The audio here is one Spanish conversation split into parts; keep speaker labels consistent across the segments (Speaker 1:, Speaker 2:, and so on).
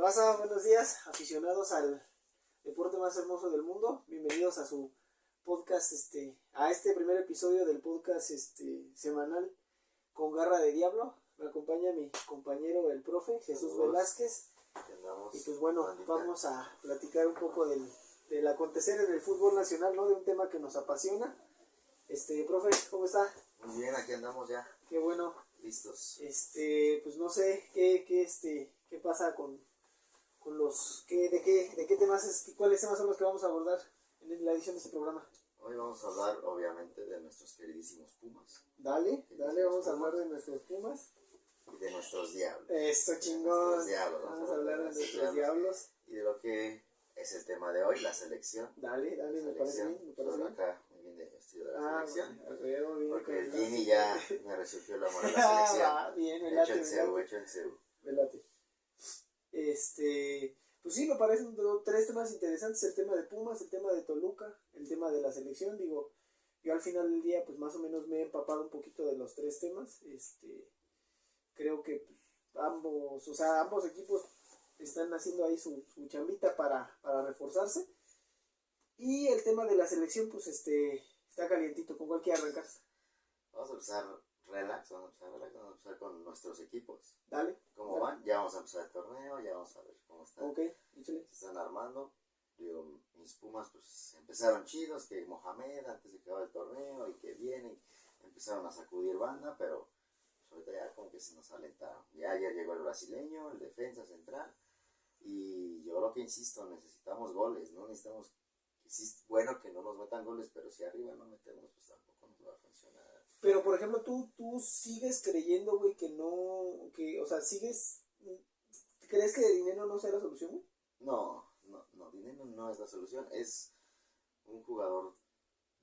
Speaker 1: Raza, buenos días, aficionados al deporte más hermoso del mundo. Bienvenidos a su podcast, a este primer episodio del podcast semanal con Garra de Diablo. Me acompaña mi compañero el profe Jesús Velázquez. Y pues bueno, vamos a platicar un poco del acontecer en el fútbol nacional, ¿no? De un tema que nos apasiona. Profe, ¿cómo está?
Speaker 2: Muy bien, aquí andamos ya.
Speaker 1: Qué bueno.
Speaker 2: Listos.
Speaker 1: Pues no sé qué pasa con los de qué temas cuáles temas son los que vamos a abordar en la edición de este programa.
Speaker 2: Hoy vamos a hablar obviamente de nuestros queridísimos Pumas.
Speaker 1: Dale, vamos a hablar de nuestros Pumas
Speaker 2: y de nuestros Diablos.
Speaker 1: Esto chingón.
Speaker 2: Vamos
Speaker 1: a hablar de nuestros Diablos
Speaker 2: y de lo que es el tema de hoy, la selección.
Speaker 1: Dale, me parece bien.
Speaker 2: Acá muy bien de vestido de la selección.
Speaker 1: Bien,
Speaker 2: porque el Gini ya me resurgió el amor a la selección.
Speaker 1: Bien,
Speaker 2: hecho en CEU.
Speaker 1: Velate. Pues sí, me parecen tres temas interesantes: el tema de Pumas, el tema de Toluca, el tema de la selección. Digo, yo al final del día pues más o menos me he empapado un poquito de los tres temas. Creo que pues, ambos equipos están haciendo ahí su chambita para reforzarse. Y el tema de la selección pues está calientito. ¿Con cuál quiere arrancar?
Speaker 2: Vamos a empezar vamos a empezar con nuestros equipos.
Speaker 1: Dale.
Speaker 2: ¿Cómo van? Ya vamos a empezar el torneo, ya vamos a ver cómo están.
Speaker 1: Ok, échale.
Speaker 2: Se están armando. Digo, mis Pumas pues empezaron chidos, que Mohamed antes de que acabe el torneo y que vienen, empezaron a sacudir banda, pero pues, ahorita ya como que se nos alentaron. Ya llegó el brasileño, el defensa central, y yo lo que insisto, necesitamos goles, no necesitamos, sí es bueno que no nos metan goles, pero si arriba no metemos, pues tampoco nos va a funcionar.
Speaker 1: Pero, por ejemplo, tú sigues creyendo, güey, ¿crees que dinero no sea la solución, güey?
Speaker 2: No, dinero no es la solución, es un jugador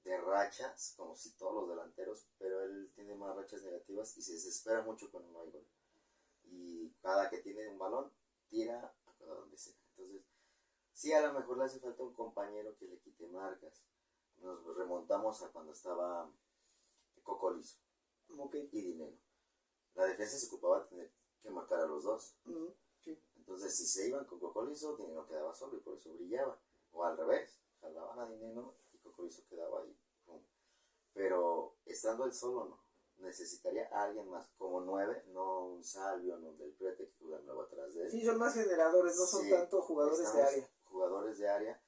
Speaker 2: de rachas, como si todos los delanteros, pero él tiene más rachas negativas y se desespera mucho cuando no hay gol. Y cada que tiene un balón, tira a donde sea. Entonces, sí, a lo mejor le hace falta un compañero que le quite marcas. Nos remontamos a cuando estaba Cocolizo y Dinero. La defensa se ocupaba de tener que marcar a los dos.
Speaker 1: Uh-huh. Sí.
Speaker 2: Entonces, si se iban con Cocolizo, Dinero quedaba solo y por eso brillaba. O al revés, jalaban a Dinero y Cocolizo quedaba ahí. ¡Pum! Pero estando él solo, no. Necesitaría a alguien más como 9, no un Salvio, no del Prete que juega nuevo atrás de él.
Speaker 1: Sí, son más generadores, no son tanto jugadores de área.
Speaker 2: Jugadores de área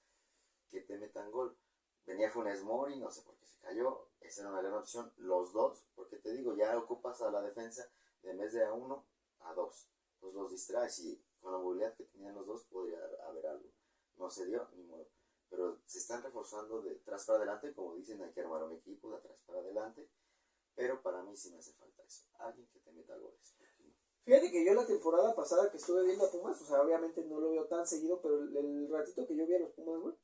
Speaker 2: que te metan gol. Venía Funes Mori, no sé por qué se cayó. Esa era una gran opción. Los dos, porque te digo, ya ocupas a la defensa de en vez de a 1 a 2. Pues los distraes y con la movilidad que tenían los dos podría haber algo. No se dio, ni modo. Pero se están reforzando de atrás para adelante. Como dicen, hay que armar un equipo de atrás para adelante. Pero para mí sí me hace falta eso. Alguien que te meta goles.
Speaker 1: Fíjate que yo la temporada pasada que estuve viendo a Pumas, o sea, obviamente no lo veo tan seguido, pero el ratito que yo vi a los Pumas, güey,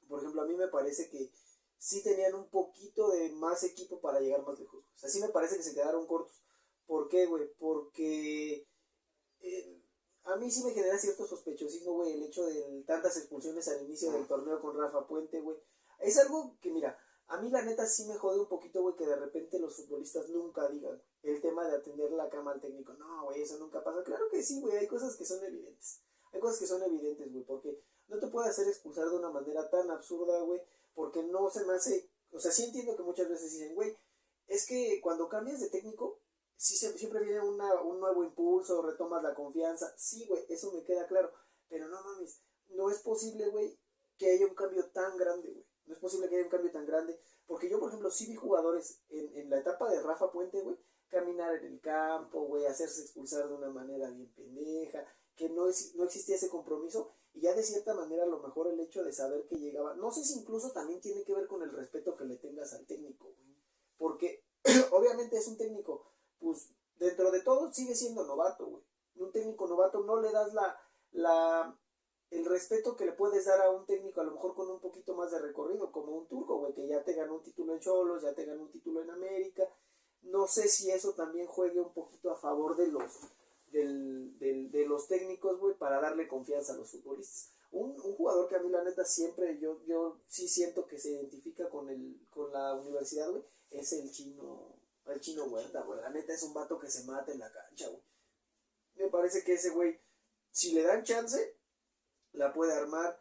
Speaker 1: por ejemplo, a mí me parece que sí tenían un poquito de más equipo para llegar más lejos. O sea, sí me parece que se quedaron cortos. ¿Por qué, güey? Porque a mí sí me genera cierto sospechosismo, güey, el hecho de tantas expulsiones al inicio del torneo con Rafa Puente, güey. Es algo que, mira, a mí la neta sí me jode un poquito, güey, que de repente los futbolistas nunca digan el tema de atender la cama al técnico. No, güey, eso nunca pasa. Claro que sí, güey, hay cosas que son evidentes. Güey, porque no te puede hacer expulsar de una manera tan absurda, güey, porque no se me hace... O sea, sí entiendo que muchas veces dicen, güey, es que cuando cambias de técnico, siempre viene un nuevo impulso, retomas la confianza. Sí, güey, eso me queda claro. Pero no mames, no es posible, güey, que haya un cambio tan grande, güey. No es posible que haya un cambio tan grande. Porque yo, por ejemplo, sí vi jugadores en la etapa de Rafa Puente, güey, caminar en el campo, güey, hacerse expulsar de una manera bien pendeja, que no existía ese compromiso. Y ya de cierta manera a lo mejor el hecho de saber que llegaba, no sé si incluso también tiene que ver con el respeto que le tengas al técnico, güey. Porque obviamente es un técnico, pues dentro de todo sigue siendo novato, güey. Un técnico novato no le das el respeto que le puedes dar a un técnico a lo mejor con un poquito más de recorrido, como un Turco, güey, que ya te ganó un título en Xolos, ya te ganó un título en América. No sé si eso también juegue un poquito a favor de los técnicos, güey, para darle confianza a los futbolistas. Un jugador que a mí la neta siempre yo sí siento que se identifica con la universidad, güey, es el chino Huerta, güey. La neta es un vato que se mata en la cancha, güey. Me parece que ese güey si le dan chance, la puede armar.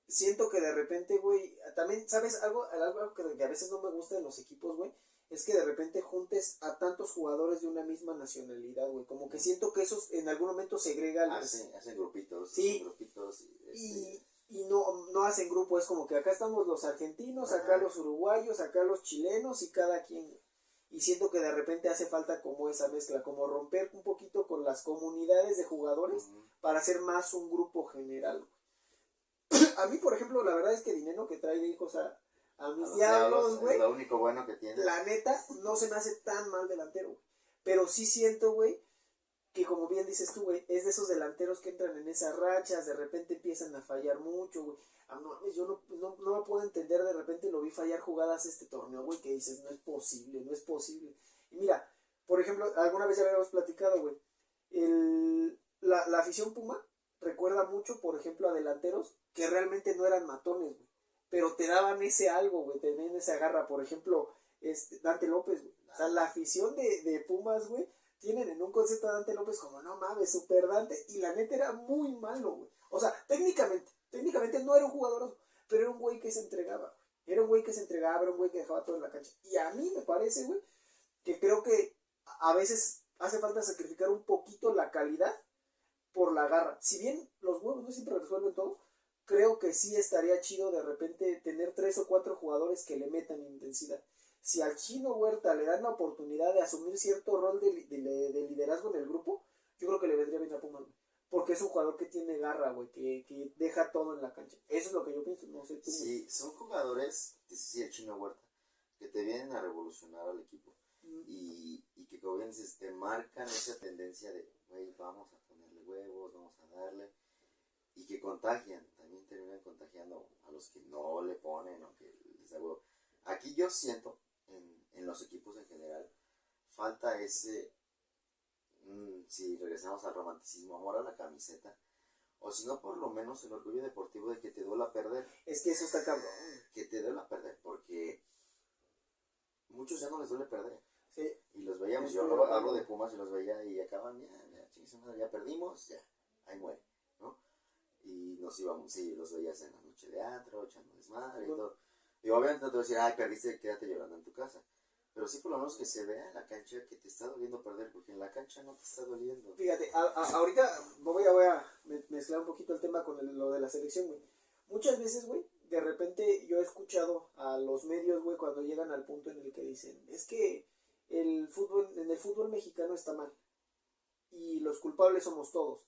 Speaker 1: Siento que de repente, güey, también, ¿sabes? Algo que a veces no me gusta en los equipos, güey, es que de repente juntes a tantos jugadores de una misma nacionalidad, güey. Como que siento que esos en algún momento segregan.
Speaker 2: Hacen grupitos.
Speaker 1: Sí.
Speaker 2: Hacen grupitos
Speaker 1: Y no hacen grupo, es como que acá estamos los argentinos, acá los uruguayos, acá los chilenos y cada quien. Y siento que de repente hace falta como esa mezcla, como romper un poquito con las comunidades de jugadores para hacer más un grupo general. A mí, por ejemplo, la verdad es que Dinero que trae de hijos a mis diablos, güey.
Speaker 2: Es lo único bueno que tiene.
Speaker 1: La neta, no se me hace tan mal delantero, güey. Pero sí siento, güey, que como bien dices tú, güey, es de esos delanteros que entran en esas rachas, de repente empiezan a fallar mucho, güey. Yo no me puedo entender, de repente lo vi fallar jugadas este torneo, güey, que dices, no es posible, no es posible. Y mira, por ejemplo, alguna vez ya habíamos platicado, güey, la afición Puma recuerda mucho, por ejemplo, a delanteros que realmente no eran matones, güey, pero te daban ese algo, güey, te tenían esa garra, por ejemplo, Dante López, güey. O sea, la afición de Pumas, güey, tienen en un concepto a Dante López como, no mames, super Dante, y la neta era muy malo, güey. O sea, técnicamente no era un jugador, pero era un güey que se entregaba, güey. Era un güey que se entregaba, era un güey que dejaba todo en la cancha. Y a mí me parece, güey, que creo que a veces hace falta sacrificar un poquito la calidad por la garra. Si bien los huevos no siempre resuelven todo, creo que sí estaría chido de repente tener 3 o 4 jugadores que le metan intensidad. Si al Chino Huerta le dan la oportunidad de asumir cierto rol de liderazgo en el grupo, yo creo que le vendría bien a Pumas, güey. Porque es un jugador que tiene garra, güey, que deja todo en la cancha. Eso es lo que yo pienso, no sé tú.
Speaker 2: Sí, son jugadores, sí, el Chino Huerta, que te vienen a revolucionar al equipo. Y que, como bien dices, te marcan esa tendencia de, güey, vamos a ponerle huevos, vamos a darle. Y que contagian, también terminan contagiando a los que no le ponen o que les da huevo. Aquí yo siento, en los equipos en general, falta ese, si regresamos al romanticismo, amor a la camiseta, o si no, por lo menos el orgullo deportivo de que te duela perder.
Speaker 1: Es que eso está cabrón.
Speaker 2: Que te duela perder, porque muchos ya no les duele perder.
Speaker 1: Sí.
Speaker 2: Y los veíamos, yo hablo de Pumas y los veía y acaban, ya perdimos, ya, ahí muere, ¿no? Y nos íbamos, sí, los veías en la noche de antro, echando desmadre y todo. Y obviamente no te voy a decir, ay, perdiste, quédate llorando en tu casa. Pero sí por lo menos que se vea en la cancha que te está doliendo perder, porque en la cancha no te está doliendo.
Speaker 1: Fíjate, ahorita voy a mezclar un poquito el tema con lo de la selección, güey. Muchas veces, güey, de repente yo he escuchado a los medios, güey, cuando llegan al punto en el que dicen, es que en el fútbol mexicano está mal. Y los culpables somos todos.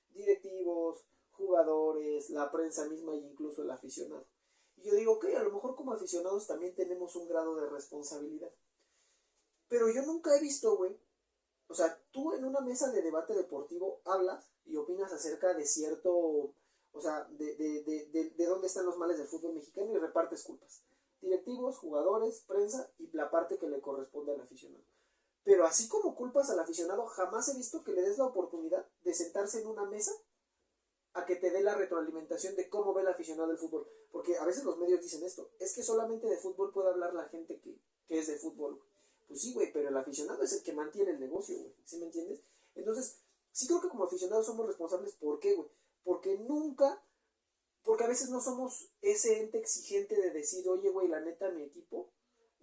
Speaker 1: Directivos, jugadores, la prensa misma e incluso el aficionado. Y yo digo, ok, a lo mejor como aficionados también tenemos un grado de responsabilidad. Pero yo nunca he visto, güey. O sea, tú en una mesa de debate deportivo hablas y opinas acerca de cierto, o sea, de dónde están los males del fútbol mexicano y repartes culpas. Directivos, jugadores, prensa y la parte que le corresponde al aficionado. Pero así como culpas al aficionado, jamás he visto que le des la oportunidad de sentarse en una mesa a que te dé la retroalimentación de cómo ve el aficionado del fútbol. Porque a veces los medios dicen esto, es que solamente de fútbol puede hablar la gente que es de fútbol. Pues sí, güey, pero el aficionado es el que mantiene el negocio, güey. ¿Sí me entiendes? Entonces, sí creo que como aficionados somos responsables. ¿Por qué, güey? Porque a veces no somos ese ente exigente de decir, oye, güey, la neta, mi equipo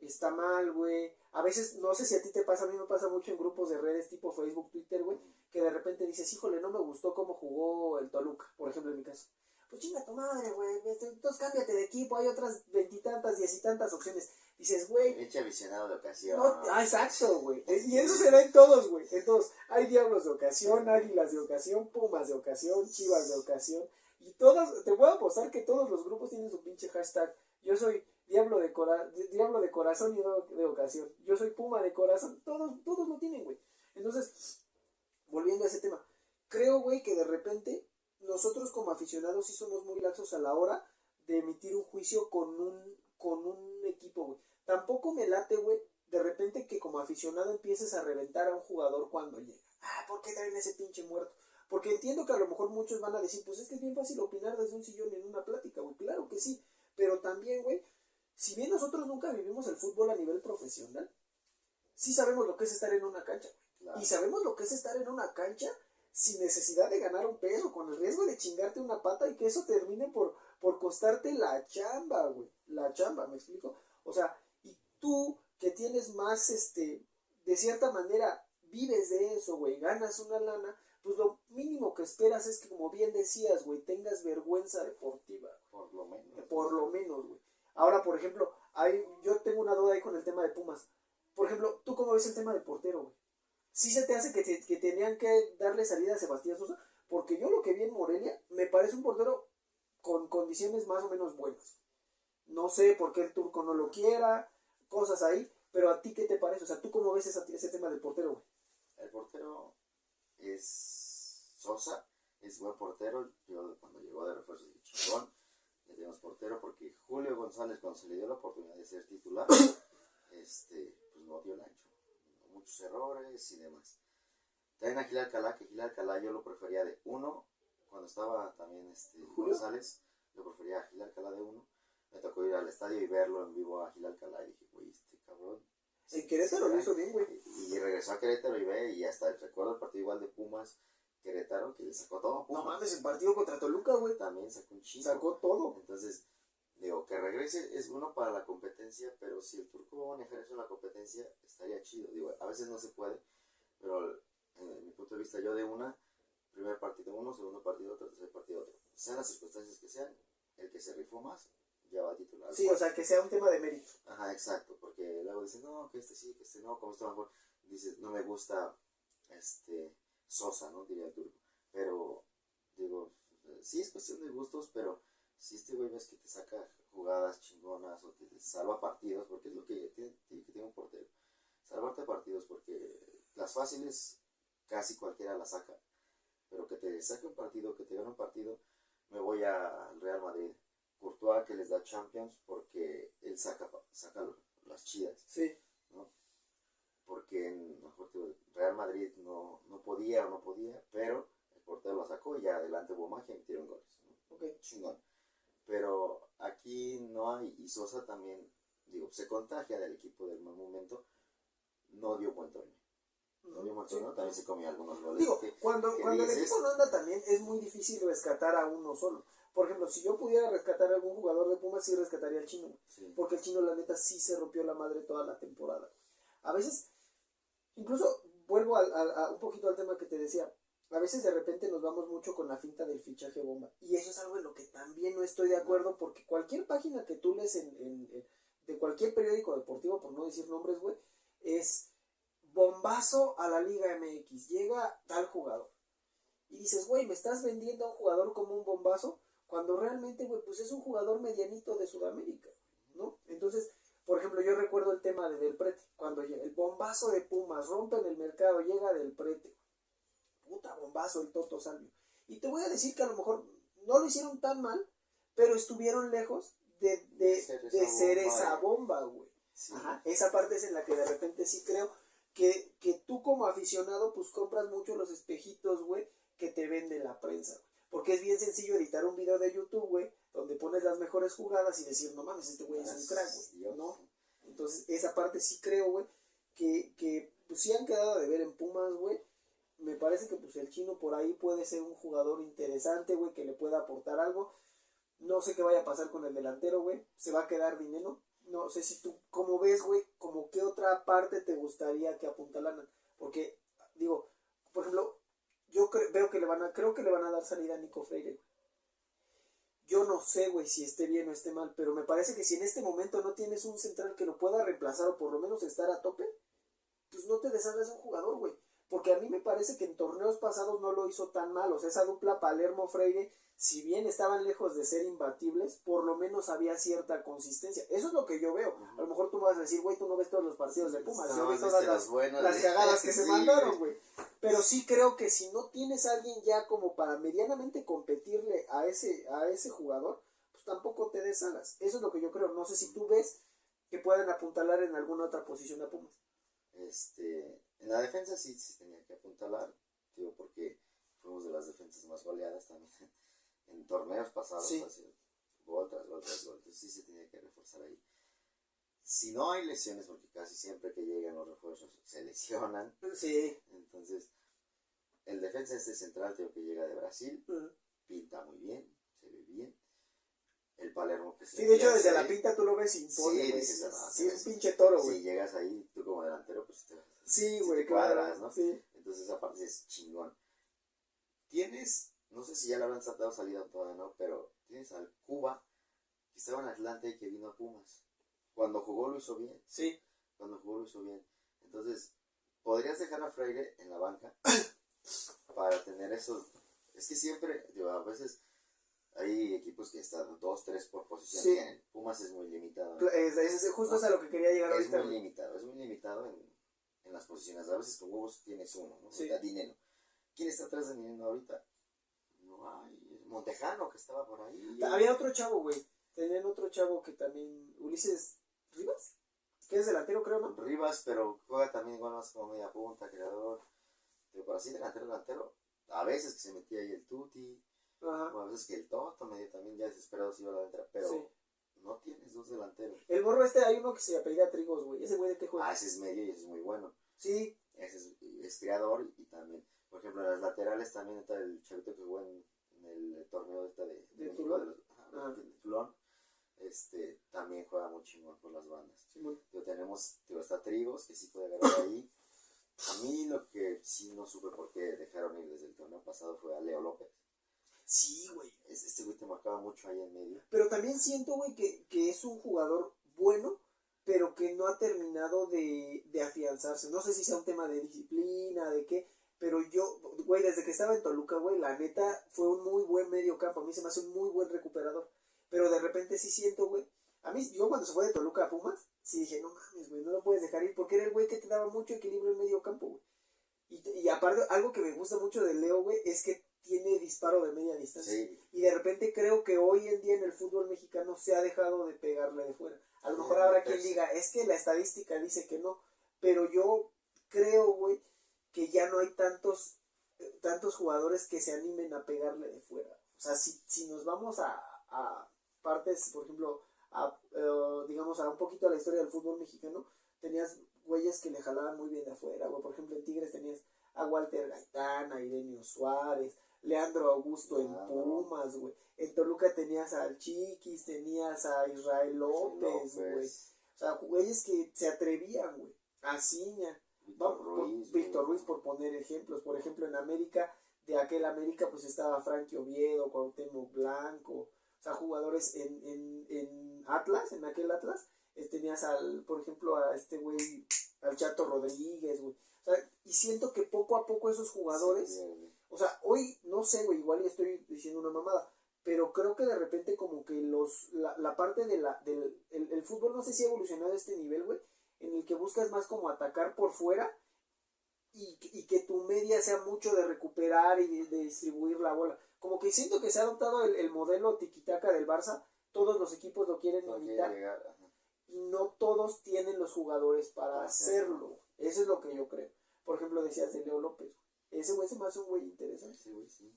Speaker 1: está mal, güey. A veces, no sé si a ti te pasa, a mí me pasa mucho en grupos de redes tipo Facebook, Twitter, güey, que de repente dices, híjole, no me gustó cómo jugó el Toluca, por ejemplo, en mi caso. Pues chinga tu madre, güey, entonces cámbiate de equipo, hay otras 20 y tantas, 10 y tantas opciones. Dices, güey.
Speaker 2: Eche aficionado de ocasión.
Speaker 1: No, exacto, güey. Y eso se da en todos, güey. En todos. Hay diablos de ocasión, águilas de ocasión, pumas de ocasión, chivas de ocasión. Y todas, te puedo apostar que todos los grupos tienen su pinche hashtag. Yo soy diablo de corazón y de ocasión. Yo soy puma de corazón. Todos lo tienen, güey. Entonces, volviendo a ese tema. Creo, güey, que de repente nosotros como aficionados sí somos muy laxos a la hora de emitir un juicio con un equipo, güey. Tampoco me late, güey, de repente que como aficionado empieces a reventar a un jugador cuando llega. ¿Por qué traen ese pinche muerto? Porque entiendo que a lo mejor muchos van a decir, pues es que es bien fácil opinar desde un sillón en una plática, güey. Claro que sí, pero también, güey, si bien nosotros nunca vivimos el fútbol a nivel profesional, sí sabemos lo que es estar en una cancha, güey. Claro. Y sabemos lo que es estar en una cancha sin necesidad de ganar un peso, con el riesgo de chingarte una pata y que eso termine por costarte la chamba, güey. La chamba, ¿me explico? O sea, y tú que tienes más, de cierta manera, vives de eso, güey, ganas una lana, pues lo mínimo que esperas es que, como bien decías, güey, tengas vergüenza deportiva.
Speaker 2: Por lo menos.
Speaker 1: Por lo menos, güey. Ahora, por ejemplo, yo tengo una duda ahí con el tema de Pumas. Por ejemplo, ¿tú cómo ves el tema del portero, güey? ¿Sí se te hace que tenían que darle salida a Sebastián Sosa? Porque yo lo que vi en Morelia me parece un portero con condiciones más o menos buenas. No sé por qué el turco no lo quiera, cosas ahí, pero ¿a ti qué te parece? O sea, ¿tú cómo ves ese tema del portero, güey?
Speaker 2: El portero es Sosa, es buen portero. Yo cuando llegó de refuerzo dije, chingón, ya tenemos portero, porque Julio González, cuando se le dio la oportunidad de ser titular, pues no dio el ancho. Muchos errores y demás. Traen a Gil Alcalá, que Gil Alcalá yo lo prefería de 1. Cuando estaba también González, yo prefería a Gil Alcalá de 1. Me tocó ir al estadio y verlo en vivo a Gil Alcalá y dije, güey, este cabrón.
Speaker 1: En Querétaro lo hizo bien, güey.
Speaker 2: Y regresó a Querétaro y hasta recuerdo el partido igual de Pumas, Querétaro, que le sacó todo.
Speaker 1: No mames, el partido contra Toluca, güey.
Speaker 2: También sacó un chingo.
Speaker 1: Sacó todo.
Speaker 2: Entonces, digo, que regrese es bueno para la competencia, pero si el turco va a manejar eso en la competencia, estaría chido. Digo, a veces no se puede, pero en mi punto de vista, yo de primer partido uno, segundo partido otro, tercer partido otro. Sean las circunstancias que sean, el que se rifó más, ya va a titular.
Speaker 1: Sí, o sea, que sea un tema de mérito.
Speaker 2: Ajá, exacto, porque luego dicen, no, que sí, que no, como esto mejor. Dices, no me gusta, Sosa, ¿no? Diría el turco. Pero, digo, sí es cuestión de gustos, pero si este güey ves que te saca jugadas chingonas o te salva partidos, porque es lo que tiene un portero, salvarte partidos, porque las fáciles casi cualquiera las saca, pero que te saque un partido, que te gane un partido, me voy al Real Madrid. Courtois, que les da Champions, porque él saca las chidas,
Speaker 1: sí,
Speaker 2: ¿no? Porque en Real Madrid no podía, pero el portero lo sacó y ya adelante hubo magia y metieron goles, ¿no?
Speaker 1: okay.
Speaker 2: Chingón. Pero aquí no hay, y Sosa también, digo, se contagia del equipo del mal momento, no dio buen torneo. No dio buen torneo, también se comió algunos goles.
Speaker 1: Digo, cuando el equipo no anda también, es muy difícil rescatar a uno solo. Por ejemplo, si yo pudiera rescatar a algún jugador de Pumas, sí rescataría al Chino. Sí. Porque el Chino, la neta, sí se rompió la madre toda la temporada. A veces, incluso, vuelvo a un poquito al tema que te decía. A veces de repente nos vamos mucho con la finta del fichaje bomba. Y eso es algo en lo que también no estoy de acuerdo, porque cualquier página que tú lees de cualquier periódico deportivo, por no decir nombres, güey, es bombazo a la Liga MX. Llega tal jugador. Y dices, güey, ¿me estás vendiendo a un jugador como un bombazo? Cuando realmente, güey, pues es un jugador medianito de Sudamérica, ¿no? Entonces, por ejemplo, yo recuerdo el tema de Del Prete. Cuando llega el bombazo de Pumas, rompen el mercado, llega Del Prete. Puta bombazo el Toto Salvio. Y te voy a decir que a lo mejor no lo hicieron tan mal, pero estuvieron lejos de ser esa bomba, güey. Sí. Ajá, esa parte es en la que de repente sí creo que tú como aficionado pues compras mucho los espejitos, güey, que te vende la prensa, güey. Porque es bien sencillo editar un video de YouTube, güey, donde pones las mejores jugadas y decir, no mames, este güey es un crack, güey, ¿no? Entonces, esa parte sí creo, güey, que pues sí han quedado de ver en Pumas, güey. Me parece que pues el Chino por ahí puede ser un jugador interesante, güey, que le pueda aportar algo. No sé qué vaya a pasar con el delantero, güey. Se va a quedar dinero. No sé si tú, ¿cómo ves, güey? ¿Cómo qué otra parte te gustaría que apuntalaran? Porque, digo, por ejemplo, yo creo que le van a dar salida a Nico Freire, güey. Yo no sé, güey, si esté bien o esté mal, pero me parece que si en este momento no tienes un central que lo pueda reemplazar o por lo menos estar a tope, pues no te deshagas de un jugador, güey. Porque a mí me parece que en torneos pasados no lo hizo tan mal. O sea, esa dupla Palermo-Freire, si bien estaban lejos de ser imbatibles, por lo menos había cierta consistencia. Eso es lo que yo veo. A lo mejor tú me vas a decir, güey, tú no ves todos los partidos de Pumas. Yo vi todas las cagadas que se mandaron, güey. Pero sí creo que si no tienes a alguien ya como para medianamente competirle a ese jugador, pues tampoco te des alas. Eso es lo que yo creo. No sé si tú ves que pueden apuntalar en alguna otra posición a Pumas.
Speaker 2: En la defensa sí tenía que apuntalar, digo, porque fuimos de las defensas más goleadas también en torneos pasados, sí. Así, gol tras gol, entonces sí se tenía que reforzar ahí. Si no hay lesiones, porque casi siempre que llegan los refuerzos se lesionan,
Speaker 1: sí.
Speaker 2: Entonces defensa este central, creo que llega de Brasil, pinta muy bien, se ve bien. El Palermo que se
Speaker 1: Sí, de hecho, desde
Speaker 2: ahí,
Speaker 1: la pinta tú lo ves sin pole,
Speaker 2: sí,
Speaker 1: güey.
Speaker 2: dices,
Speaker 1: Sí, es un pinche toro, güey.
Speaker 2: Si llegas ahí, tú como delantero, pues
Speaker 1: sí,
Speaker 2: si
Speaker 1: güey,
Speaker 2: te cuadras,
Speaker 1: claro,
Speaker 2: ¿no?
Speaker 1: Sí.
Speaker 2: Entonces esa parte es chingón. Tienes, no sé si ya le habrán dado salida todavía, ¿no? Pero tienes al Cuba, que estaba en Atlanta y que vino a Pumas. Cuando jugó lo hizo bien.
Speaker 1: Sí.
Speaker 2: Cuando jugó lo hizo bien. Entonces, podrías dejar a Freire en la banca para tener esos. Es que siempre, digo, a veces hay equipos que están 2, 3 por posición.
Speaker 1: Sí.
Speaker 2: Tienen. Pumas es muy limitado.
Speaker 1: Justo es a lo que quería llegar
Speaker 2: es
Speaker 1: ahorita.
Speaker 2: muy limitado, es muy limitado en las posiciones. A veces con huevos tienes uno, ¿no?
Speaker 1: Sí.
Speaker 2: Dinero. ¿Quién está atrás de Dinero ahorita? No hay. Montejano que estaba por ahí.
Speaker 1: Había otro chavo, güey. Tenían otro chavo que también. Ulises Rivas, que es delantero, creo, ¿no?
Speaker 2: Rivas, pero juega también igual más como media punta, creador. Pero así delantero. A veces que se metía ahí el Tuti.
Speaker 1: Ajá.
Speaker 2: O a veces que el Toto medio también ya desesperado se iba a la delantera. Pero
Speaker 1: sí.
Speaker 2: no tienes dos delanteros.
Speaker 1: El morro hay uno que se apellida Trigos, güey. ¿Ese güey de qué juega?
Speaker 2: Ese es medio y ese es muy bueno.
Speaker 1: Sí.
Speaker 2: Ese es creador y también, por ejemplo, en las laterales también está el chavito que jugó en el torneo de
Speaker 1: Tulón.
Speaker 2: de Tulón. También juega muy chingón por las bandas.
Speaker 1: Sí, bueno.
Speaker 2: Está Trigos, que sí puede agarrar ahí. A mí lo que sí no supe por qué dejaron ir desde el torneo pasado fue a Leo López.
Speaker 1: Sí, güey.
Speaker 2: Este güey te marcaba mucho ahí en medio.
Speaker 1: Pero también siento, güey, que es un jugador bueno, pero que no ha terminado de afianzarse. No sé si sea un tema de disciplina, de qué, pero yo, güey, desde que estaba en Toluca, güey, la neta fue un muy buen medio campo. A mí se me hace un muy buen recuperador. Pero de repente sí siento, güey. A mí, yo cuando se fue de Toluca a Pumas, sí dije, no mames, güey, no lo puedes dejar ir, porque era el güey que te daba mucho equilibrio en medio campo, güey. Y aparte, algo que me gusta mucho de Leo, güey, es que tiene disparo de media distancia.
Speaker 2: Sí.
Speaker 1: Y de repente creo que hoy en día en el fútbol mexicano se ha dejado de pegarle de fuera. A lo mejor habrá quien diga, es que la estadística dice que no. Pero yo creo, güey, que ya no hay tantos jugadores que se animen a pegarle de fuera. O sea, si nos vamos a partes, por ejemplo, digamos, a un poquito a la historia del fútbol mexicano, tenías güeyes que le jalaban muy bien de afuera, güey. Por ejemplo, en Tigres tenías a Walter Gaitán, a Irenio Suárez, Leandro Augusto en Pumas, güey. En Toluca tenías al Chiquis, tenías a Israel López, güey. O sea, güeyes que se atrevían, güey. A Ciña. Víctor Ruiz, por poner ejemplos. Por ejemplo, en América, de aquel América, pues estaba Frankie Oviedo, Cuauhtémoc Blanco. O sea, jugadores en Atlas, en aquel Atlas, tenías por ejemplo, a este güey, al Chato Rodríguez, güey. O sea, y siento que poco a poco esos jugadores, sí, o sea, hoy, no sé, güey, igual ya estoy diciendo una mamada, pero creo que de repente como que la parte del el fútbol, no sé si ha evolucionado a este nivel, güey, en el que buscas más como atacar por fuera y que tu media sea mucho de recuperar y de distribuir la bola. Como que siento que se ha adoptado el modelo tiquitaca del Barça, todos los equipos lo quieren imitar y no todos tienen los jugadores para hacerlo. Eso es lo que yo creo. Por ejemplo, decías de Leo López. Ese güey se me hace un güey interesante.
Speaker 2: Sí, güey, sí.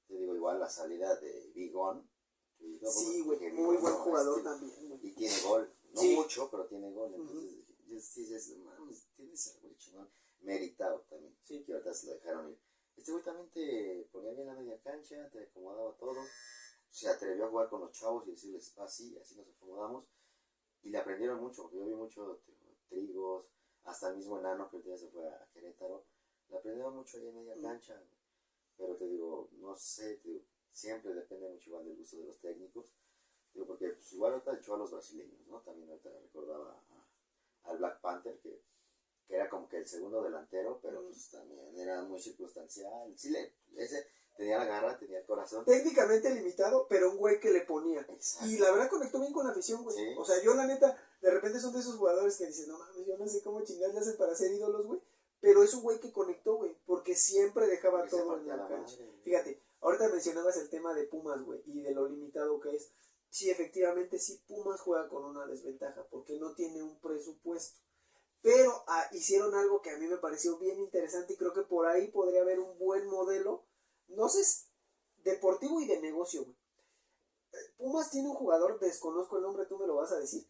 Speaker 2: Te digo, igual la salida de Bigón.
Speaker 1: Sí, güey, muy buen jugador también, güey.
Speaker 2: Y tiene gol. No mucho, pero tiene gol. Entonces, mames, tienes al güey chingón. Meritado también.
Speaker 1: Sí.
Speaker 2: Que ahorita se lo dejaron ir. Este güey también te ponía bien la media cancha, te acomodaba todo. Se atrevió a jugar con los chavos y decirles, así nos acomodamos. Y le aprendieron mucho, porque yo vi mucho Trigos, hasta el mismo Enano que el día se fue a Querétaro. Le aprendieron mucho ahí en media cancha. Pero te digo, no sé, siempre depende mucho igual del gusto de los técnicos. Digo, porque pues, igual ahorita echó a los brasileños, ¿no? También ahorita recordaba al Black Panther, que era como que el segundo delantero, pero pues también era muy circunstancial. Sí, ese tenía la garra, tenía el corazón.
Speaker 1: Técnicamente limitado, pero un güey que le ponía.
Speaker 2: Exacto.
Speaker 1: Y la verdad conectó bien con la afición, güey.
Speaker 2: Sí.
Speaker 1: O sea, yo la neta, de repente son de esos jugadores que dices, no mames, yo no sé cómo chingados le hacen para ser ídolos, güey. Pero es un güey que conectó, güey, porque siempre dejaba porque todo en la cancha. Fíjate, ahorita mencionabas el tema de Pumas, güey, y de lo limitado que es. Sí, efectivamente, sí, Pumas juega con una desventaja, porque no tiene un presupuesto. Pero hicieron algo que a mí me pareció bien interesante y creo que por ahí podría haber un buen modelo, no sé, deportivo y de negocio, güey. Pumas tiene un jugador, desconozco el nombre, tú me lo vas a decir,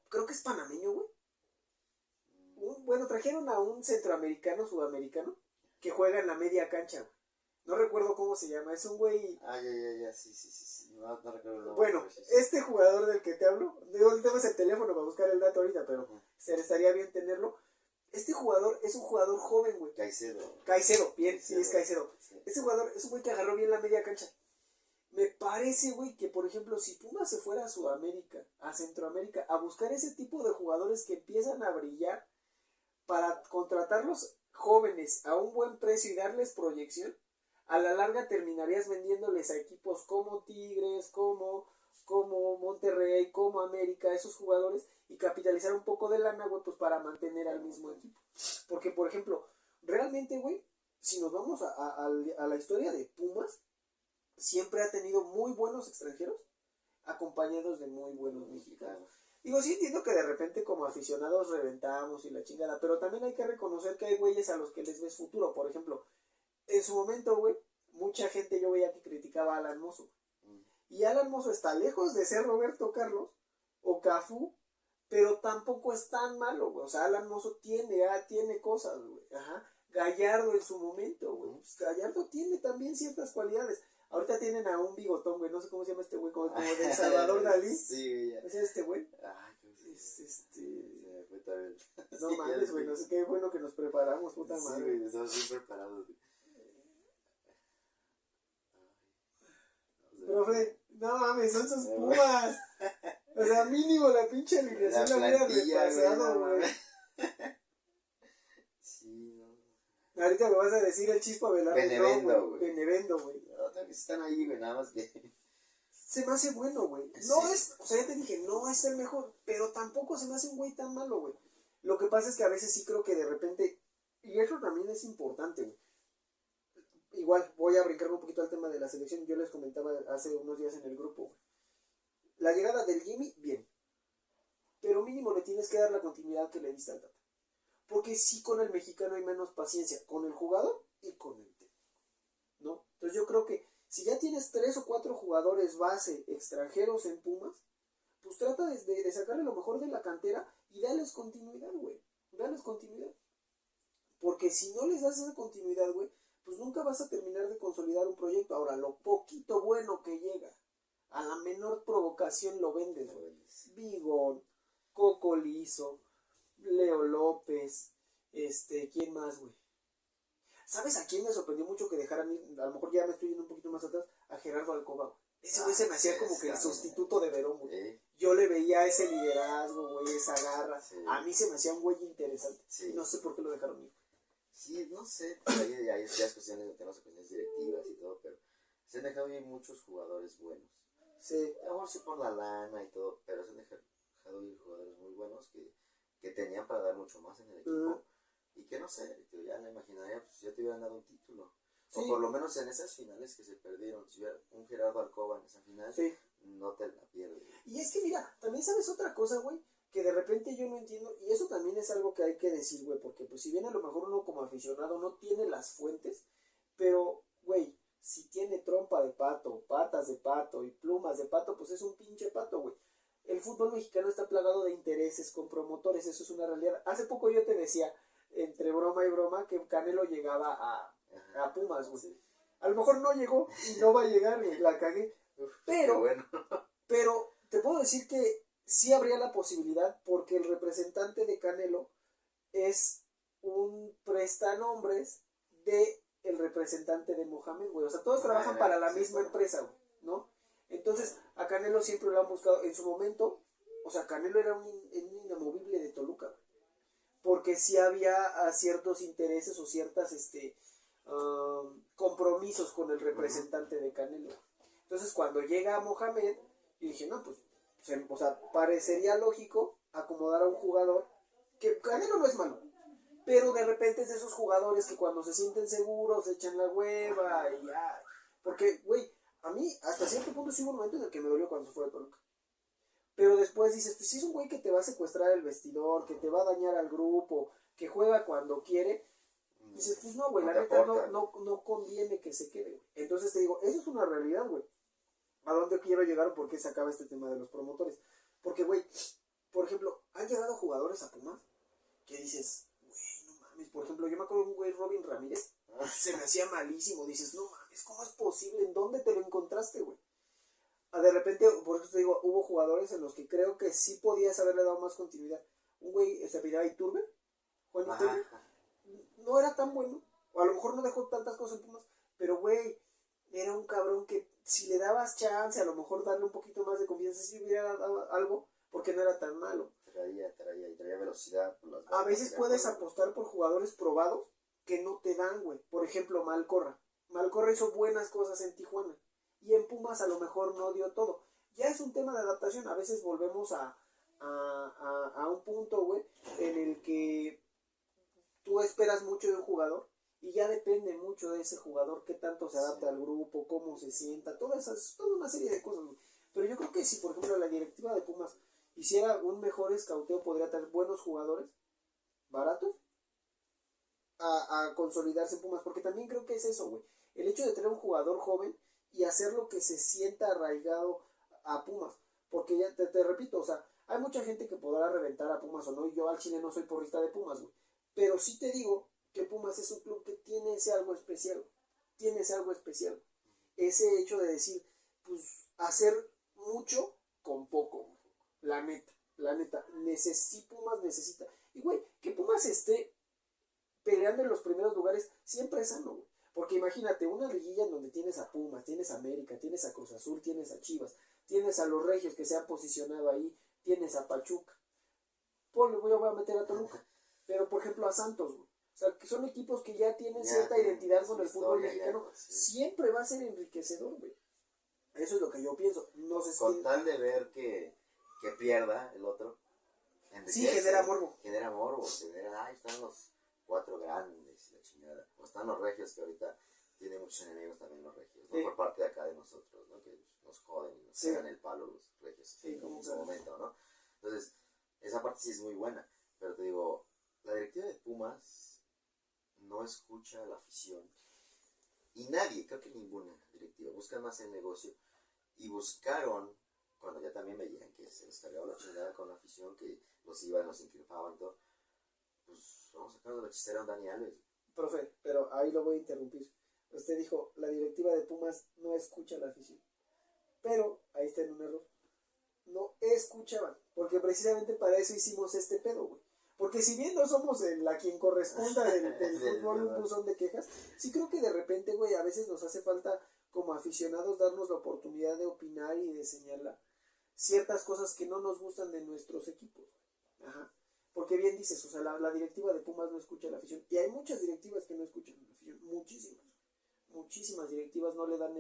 Speaker 1: creo que es panameño, güey. Bueno, trajeron a un centroamericano, sudamericano, que juega en la media cancha, güey. No recuerdo cómo se llama, es un güey...
Speaker 2: Ya, sí. No recuerdo el nombre.
Speaker 1: Bueno,
Speaker 2: Sí.
Speaker 1: este jugador del que te hablo, digo, no tengo el teléfono para buscar el dato ahorita, pero se le estaría bien tenerlo. Este jugador es un jugador joven, güey. Caicedo, bien, sí, es Caicedo. Sí. Este jugador es un güey que agarró bien la media cancha. Me parece, güey, que por ejemplo, si Pumas se fuera a Sudamérica, a Centroamérica, a buscar ese tipo de jugadores que empiezan a brillar para contratarlos jóvenes a un buen precio y darles proyección, a la larga terminarías vendiéndoles a equipos como Tigres, como Monterrey, como América, esos jugadores, y capitalizar un poco de lana, güey, pues para mantener al mismo equipo. Porque, por ejemplo, realmente, güey, si nos vamos a la historia de Pumas, siempre ha tenido muy buenos extranjeros acompañados de muy buenos mexicanos. Digo, sí entiendo que de repente como aficionados reventamos y la chingada, pero también hay que reconocer que hay güeyes a los que les ves futuro. Por ejemplo, en su momento, güey, mucha gente yo veía que criticaba a Alan Mozo. Y Alan Mozo está lejos de ser Roberto Carlos o Cafú, pero tampoco es tan malo, güey. O sea, Alan Mozo tiene cosas, güey. Ajá. Gallardo en su momento, güey. Pues Gallardo tiene también ciertas cualidades. Ahorita tienen a un bigotón, güey. No sé cómo se llama este güey, como de Salvador Dalí.
Speaker 2: Sí, ya.
Speaker 1: ¿Es este güey?
Speaker 2: Ay, ¿cómo se
Speaker 1: Es
Speaker 2: fue también.
Speaker 1: No mames, güey. No sé qué bueno que nos preparamos, puta madre.
Speaker 2: Sí, güey, estamos bien preparados, güey.
Speaker 1: Profe, no mames, son sus Pumas. O sea, mínimo la pinche alineación la hubiera repasado, güey.
Speaker 2: Sí, no.
Speaker 1: Ahorita me vas a decir el Chispa Velarde.
Speaker 2: Benevendo, güey.
Speaker 1: Benevendo, güey.
Speaker 2: No, que están ahí, güey, nada más que...
Speaker 1: Se me hace bueno, güey. No es, o sea, ya te dije, no es el mejor, pero tampoco se me hace un güey tan malo, güey. Lo que pasa es que a veces sí creo que de repente, y eso también es importante, güey. Igual, voy a brincarme un poquito al tema de la selección. Yo les comentaba hace unos días en el grupo, güey. La llegada del Jimmy, bien. Pero mínimo le tienes que dar la continuidad que le diste al Tata. Porque sí, con el mexicano hay menos paciencia, con el jugador y con el técnico, ¿no? Entonces yo creo que si ya tienes 3 o 4 jugadores base extranjeros en Pumas, pues trata de sacarle lo mejor de la cantera y darles continuidad, güey. Darles continuidad. Porque si no les das esa continuidad, güey, pues nunca vas a terminar de consolidar un proyecto. Ahora, lo poquito bueno que llega, a la menor provocación lo vendes, güey. Bigón, Coco Lizo, Leo López, ¿quién más, güey? ¿Sabes a quién me sorprendió mucho que dejaran ir? A lo mejor ya me estoy yendo un poquito más atrás, a Gerardo Alcoba, güey. Ese güey se me hacía como que el sustituto de Verón, güey. Yo le veía ese liderazgo, güey, esa garra. Sí. A mí se me hacía un güey interesante. Sí. No sé por qué lo dejaron ir.
Speaker 2: Sí, no sé, ahí ya es cuestiones de temas, cuestiones directivas y todo, pero se han dejado ir muchos jugadores buenos. Sí. A lo mejor sí por la lana y todo, pero se han dejado ir jugadores muy buenos que tenían para dar mucho más en el equipo. Y que no sé, ya me imaginaría, pues ya te hubieran dado un título. Sí. O por lo menos en esas finales que se perdieron, si hubiera un Gerardo Alcoba en esa final, sí, no te la pierdes.
Speaker 1: Y es que mira, también sabes otra cosa, güey, que de repente yo no entiendo, y eso también es algo que hay que decir, güey, porque pues si bien a lo mejor uno como aficionado no tiene las fuentes, pero, güey, si tiene trompa de pato, patas de pato y plumas de pato, pues es un pinche pato, güey. El fútbol mexicano está plagado de intereses con promotores, eso es una realidad. Hace poco yo te decía, entre broma y broma, que Canelo llegaba a Pumas, güey. Sí. A lo mejor no llegó y no va a llegar, güey, la cagué. Pero, bueno. Pero te puedo decir que sí habría la posibilidad, porque el representante de Canelo es un prestanombres de el representante de Mohamed, güey. O sea, todos trabajan para la misma empresa, güey, ¿no? Entonces, a Canelo siempre lo han buscado. En su momento, o sea, Canelo era un inamovible de Toluca, güey. Porque sí había ciertos intereses o ciertas compromisos con el representante de Canelo. Entonces, cuando llega Mohamed, yo dije, no, pues, o sea, parecería lógico acomodar a un jugador, que Canelo no es malo, pero de repente es de esos jugadores que cuando se sienten seguros echan la hueva y ya. Porque, güey, a mí hasta cierto punto sí hubo un momento en el que me dolió cuando se fue de Toluca. Pero después dices, pues si es un güey que te va a secuestrar el vestidor, que te va a dañar al grupo, que juega cuando quiere, dices, pues no, güey, la neta no conviene que se quede, güey. Entonces te digo, eso es una realidad, güey. ¿A dónde quiero llegar o por qué se acaba este tema de los promotores? Porque, güey, por ejemplo, han llegado jugadores a Pumas que dices, güey, no mames. Por ejemplo, yo me acuerdo de un güey, Robin Ramírez, se me hacía malísimo. Dices, no mames, ¿cómo es posible? ¿En dónde te lo encontraste, güey? De repente, por eso te digo, hubo jugadores en los que creo que sí podías haberle dado más continuidad. Un güey se apellidaba Iturbe, Juan Iturbe, no era tan bueno, o a lo mejor no dejó tantas cosas en Pumas, pero güey, era un cabrón que si le dabas chance, a lo mejor darle un poquito más de confianza, si hubiera dado algo, porque no era tan malo.
Speaker 2: Traía velocidad.
Speaker 1: A veces puedes apostar por jugadores probados que no te dan, güey. Por ejemplo, Malcorra. Malcorra hizo buenas cosas en Tijuana. Y en Pumas a lo mejor no dio todo. Ya es un tema de adaptación. A veces volvemos a un punto, güey, en el que tú esperas mucho de un jugador y ya depende mucho de ese jugador, qué tanto se adapta al grupo, cómo se sienta, toda una serie de cosas, güey. Pero yo creo que si, por ejemplo, la directiva de Pumas hiciera un mejor escauteo, podría tener buenos jugadores, baratos, a consolidarse en Pumas. Porque también creo que es eso, güey. El hecho de tener un jugador joven y hacerlo que se sienta arraigado a Pumas. Porque ya te repito, o sea, hay mucha gente que podrá reventar a Pumas o no, y yo al chile no soy porrista de Pumas, güey. Pero sí te digo que Pumas es un club que tiene ese algo especial. Tiene ese algo especial. Ese hecho de decir, pues, hacer mucho con poco. La neta, la neta. Pumas necesita. Y, güey, que Pumas esté peleando en los primeros lugares siempre es sano, güey. Porque imagínate, una liguilla en donde tienes a Pumas, tienes a América, tienes a Cruz Azul, tienes a Chivas, tienes a los Regios que se han posicionado ahí, tienes a Pachuca. Ponle, voy a meter a Toluca. Pero, por ejemplo, a Santos, güey. O sea, que son equipos que ya tienen cierta identidad con el fútbol mexicano. Siempre va a ser enriquecedor, güey. Eso es lo que yo pienso. No sé si
Speaker 2: con tal de ver que pierda el otro.
Speaker 1: Sí, genera morbo.
Speaker 2: Ahí están los 4 grandes, la chingada. O están los Regios, que ahorita tienen muchos enemigos también los Regios, ¿no? Sí. Por parte de acá de nosotros, ¿no? Que nos joden y nos tiran el palo los Regios, sí, en ese momento, ¿no? Entonces, esa parte sí es muy buena. Pero te digo, la directiva de Pumas no escucha a la afición. Y nadie, creo que ninguna directiva, busca más el negocio. Y buscaron, cuando ya también veían que se les cargaba la chingada con la afición, que los iban, los increpaban y todo, pues vamos a sacar de la hechicera a un Dani Alves.
Speaker 1: Profe, pero ahí lo voy a interrumpir. Usted dijo, la directiva de Pumas no escucha a la afición. Pero, ahí está en un error. No escuchaban, porque precisamente para eso hicimos este pedo, güey. Porque si bien no somos la quien corresponda del fútbol un buzón de quejas, sí creo que de repente, güey, a veces nos hace falta como aficionados darnos la oportunidad de opinar y de señalar ciertas cosas que no nos gustan de nuestros equipos. Ajá. Porque bien dices, o sea, la directiva de Pumas no escucha a la afición. Y hay muchas directivas que no escuchan a la afición, muchísimas directivas no le dan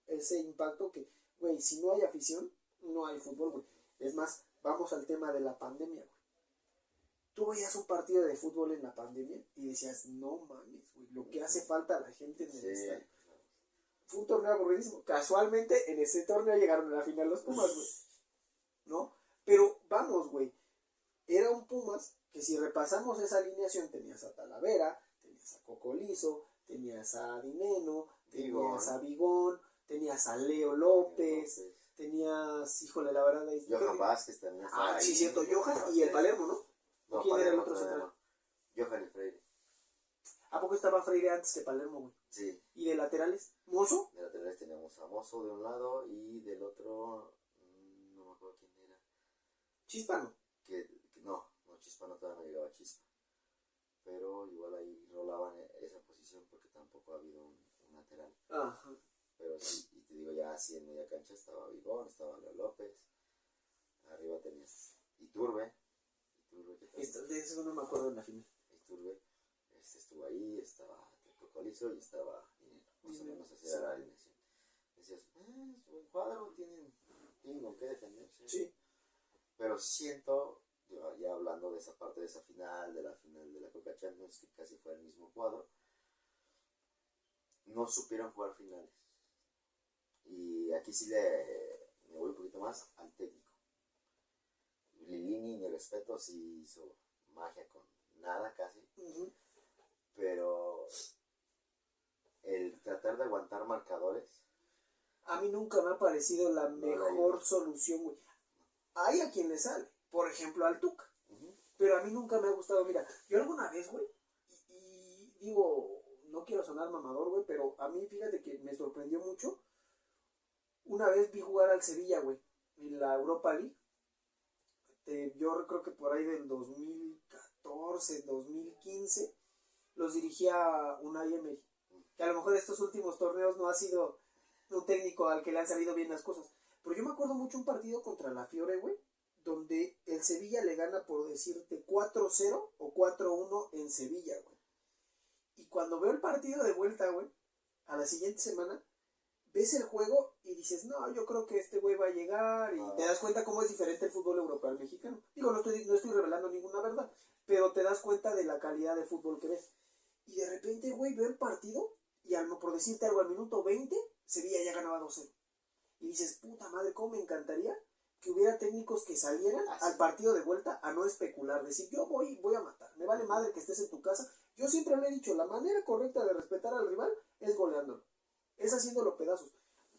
Speaker 1: ese impacto que, güey, si no hay afición, no hay fútbol, güey. Es más, vamos al tema de la pandemia, güey. Tú veías un partido de fútbol en la pandemia y decías, no mames, güey, lo que hace falta a la gente en el estadio. Fue un torneo aburridísimo. Casualmente, en ese torneo llegaron a la final los Pumas, güey. ¿No? Pero, vamos, güey. Era un Pumas que si repasamos esa alineación, tenías a Talavera, tenías a Cocolizo, tenías a Dineno, tenías a Bigón, tenías a Leo López, tenías, híjole, la verdad ahí.
Speaker 2: Johan Vázquez también.
Speaker 1: Sí, cierto, Johan y el Palermo, ¿no?
Speaker 2: No,
Speaker 1: ¿Quién
Speaker 2: Palermo,
Speaker 1: era el otro central?
Speaker 2: Johan y Freire.
Speaker 1: ¿A poco estaba Freire antes que Palermo, güey?
Speaker 2: Sí.
Speaker 1: ¿Y de laterales? ¿Mozo?
Speaker 2: De laterales teníamos a Mozo de un lado y del otro, no me acuerdo quién era.
Speaker 1: Chispa, ¿no?
Speaker 2: No, Chispa no, todavía no llegaba a Chispa. Pero igual ahí rolaban esa posición porque tampoco ha habido un lateral.
Speaker 1: Ajá.
Speaker 2: Pero sí, y te digo, ya así en media cancha estaba Bigón, estaba Leo López. Arriba tenías Iturbe.
Speaker 1: De eso no me acuerdo en la final.
Speaker 2: Iturbe estuvo ahí, estaba Cocolizo y estaba Dinero. Más o menos así era la alineación. Decías, es buen cuadro, tienen con qué defenderse.
Speaker 1: Sí.
Speaker 2: Pero siento, ya hablando de esa parte de esa final, de la Coca Champions, que casi fue el mismo cuadro, no supieron jugar finales. Y aquí sí me voy un poquito más al técnico. Lilini, mi respeto, sí hizo magia con nada casi.
Speaker 1: Uh-huh.
Speaker 2: Pero el tratar de aguantar marcadores,
Speaker 1: a mí nunca me ha parecido la mejor solución, güey. Hay a quien le sale, por ejemplo al Tuca. Uh-huh. Pero a mí nunca me ha gustado. Mira, yo alguna vez, güey, y digo, no quiero sonar mamador, güey, pero a mí fíjate que me sorprendió mucho. Una vez vi jugar al Sevilla, güey, en la Europa League. Yo creo que por ahí del 2014, 2015, los dirigía Unai Emery. Que a lo mejor estos últimos torneos no ha sido un técnico al que le han salido bien las cosas. Pero yo me acuerdo mucho un partido contra la Fiore, güey, donde el Sevilla le gana, por decirte, 4-0 o 4-1 en Sevilla, güey. Y cuando veo el partido de vuelta, güey, a la siguiente semana, ves el juego y dices, no, yo creo que este güey va a llegar, y te das cuenta cómo es diferente el fútbol europeo al mexicano. Digo, no estoy revelando ninguna verdad, pero te das cuenta de la calidad de fútbol que ves. Y de repente, güey, veo el partido y por decirte algo, al minuto 20, Sevilla ya ganaba 2-0. Y dices, puta madre, cómo me encantaría que hubiera técnicos que salieran al partido de vuelta a no especular, decir, yo voy a matar, me vale madre que estés en tu casa. Yo siempre le he dicho, la manera correcta de respetar al rival es goleándolo, es haciéndolo pedazos.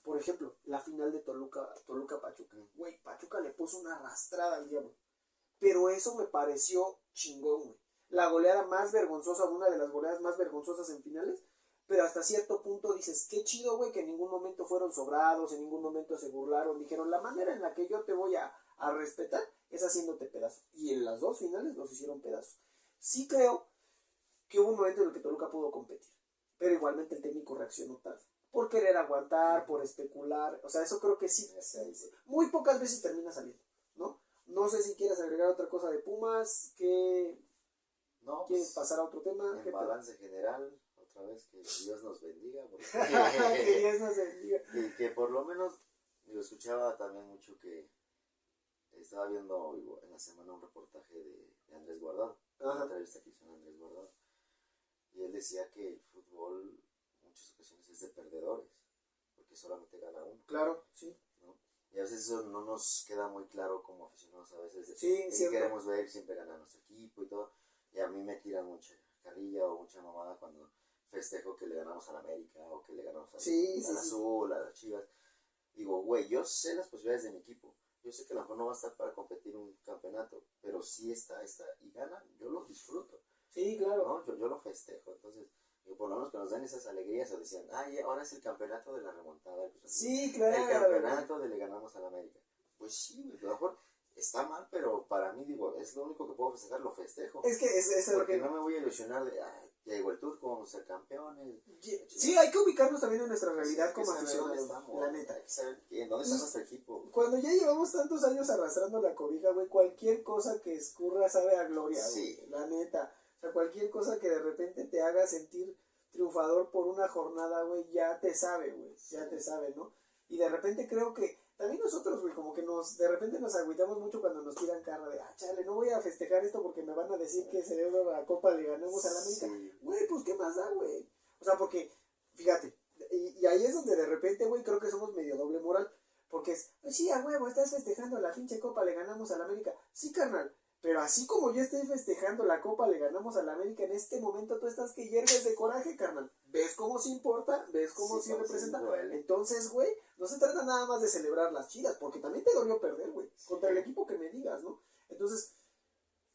Speaker 1: Por ejemplo, la final de Toluca-Pachuca. Güey, Pachuca le puso una arrastrada al diablo. Pero eso me pareció chingón, güey. La goleada más vergonzosa, una de las goleadas más vergonzosas en finales. Pero hasta cierto punto dices, qué chido, güey, que en ningún momento fueron sobrados, en ningún momento se burlaron. Dijeron, la manera en la que yo te voy a respetar es haciéndote pedazos. Y en las dos finales los hicieron pedazos. Sí creo que hubo un momento en el que Toluca pudo competir. Pero igualmente el técnico reaccionó tarde. Por querer aguantar, por especular. O sea, eso creo que sí. Muy pocas veces termina saliendo, ¿no? No sé si quieres agregar otra cosa de Pumas.
Speaker 2: No,
Speaker 1: ¿Quieres pasar a otro tema?
Speaker 2: En balance general, otra vez que Dios nos bendiga. Porque
Speaker 1: que Dios nos bendiga.
Speaker 2: Y que por lo menos, yo escuchaba también mucho que estaba viendo en la semana un reportaje de Andrés Guardado. Una entrevista que hizo Andrés Guardado. Y él decía que el fútbol en muchas ocasiones es de perdedores, porque solamente gana uno.
Speaker 1: Claro, sí.
Speaker 2: ¿No? Y a veces eso no nos queda muy claro como aficionados, a veces queremos ver siempre ganar nuestro equipo y todo. Y a mí me tiran mucha carrilla o mucha mamada cuando festejo que le ganamos a la América o que le ganamos al Azul, a las Chivas. Digo, güey, yo sé las posibilidades de mi equipo. Yo sé que a lo mejor no va a estar para competir un campeonato, pero si está y ganan, yo lo disfruto.
Speaker 1: Sí, claro.
Speaker 2: ¿No? Yo lo festejo. Entonces, por lo menos que nos den esas alegrías o decían, ahora es el campeonato de la remontada.
Speaker 1: Sí, claro.
Speaker 2: El campeonato de le ganamos a la América. Pues sí, güey, a lo mejor está mal, pero para mí, digo, es lo único que puedo festejar, lo festejo.
Speaker 1: Es que es
Speaker 2: porque no me voy a ilusionar de, ya llegó el Turco, vamos a ser campeones.
Speaker 1: Sí, hay que ubicarnos también en nuestra realidad como aficionados, la neta.
Speaker 2: Hay que saber en dónde está nuestro equipo.
Speaker 1: Cuando ya llevamos tantos años arrastrando la cobija, güey, cualquier cosa que escurra sabe a gloria,
Speaker 2: sí.
Speaker 1: Güey, la neta. O sea, cualquier cosa que de repente te haga sentir triunfador por una jornada, güey, ya te sabe, güey, ya te sabe, ¿no? Y de repente creo que también nosotros, güey, como que de repente nos agüitamos mucho cuando nos tiran carro de, chale, no voy a festejar esto porque me van a decir que celebro la Copa, le ganamos a la América. Güey, pues, ¿qué más da, güey? O sea, porque, fíjate, y ahí es donde de repente, güey, creo que somos medio doble moral. Porque es, sí, a huevo, estás festejando la pinche Copa, le ganamos a la América. Sí, carnal, pero así como yo estoy festejando la Copa, le ganamos a la América, en este momento tú estás que hierves de coraje, carnal. ¿Ves cómo se importa? ¿Ves cómo sí representa? Entonces, güey, no se trata nada más de celebrar las chidas, porque también te dolió perder, güey, contra el equipo que me digas, ¿no? Entonces,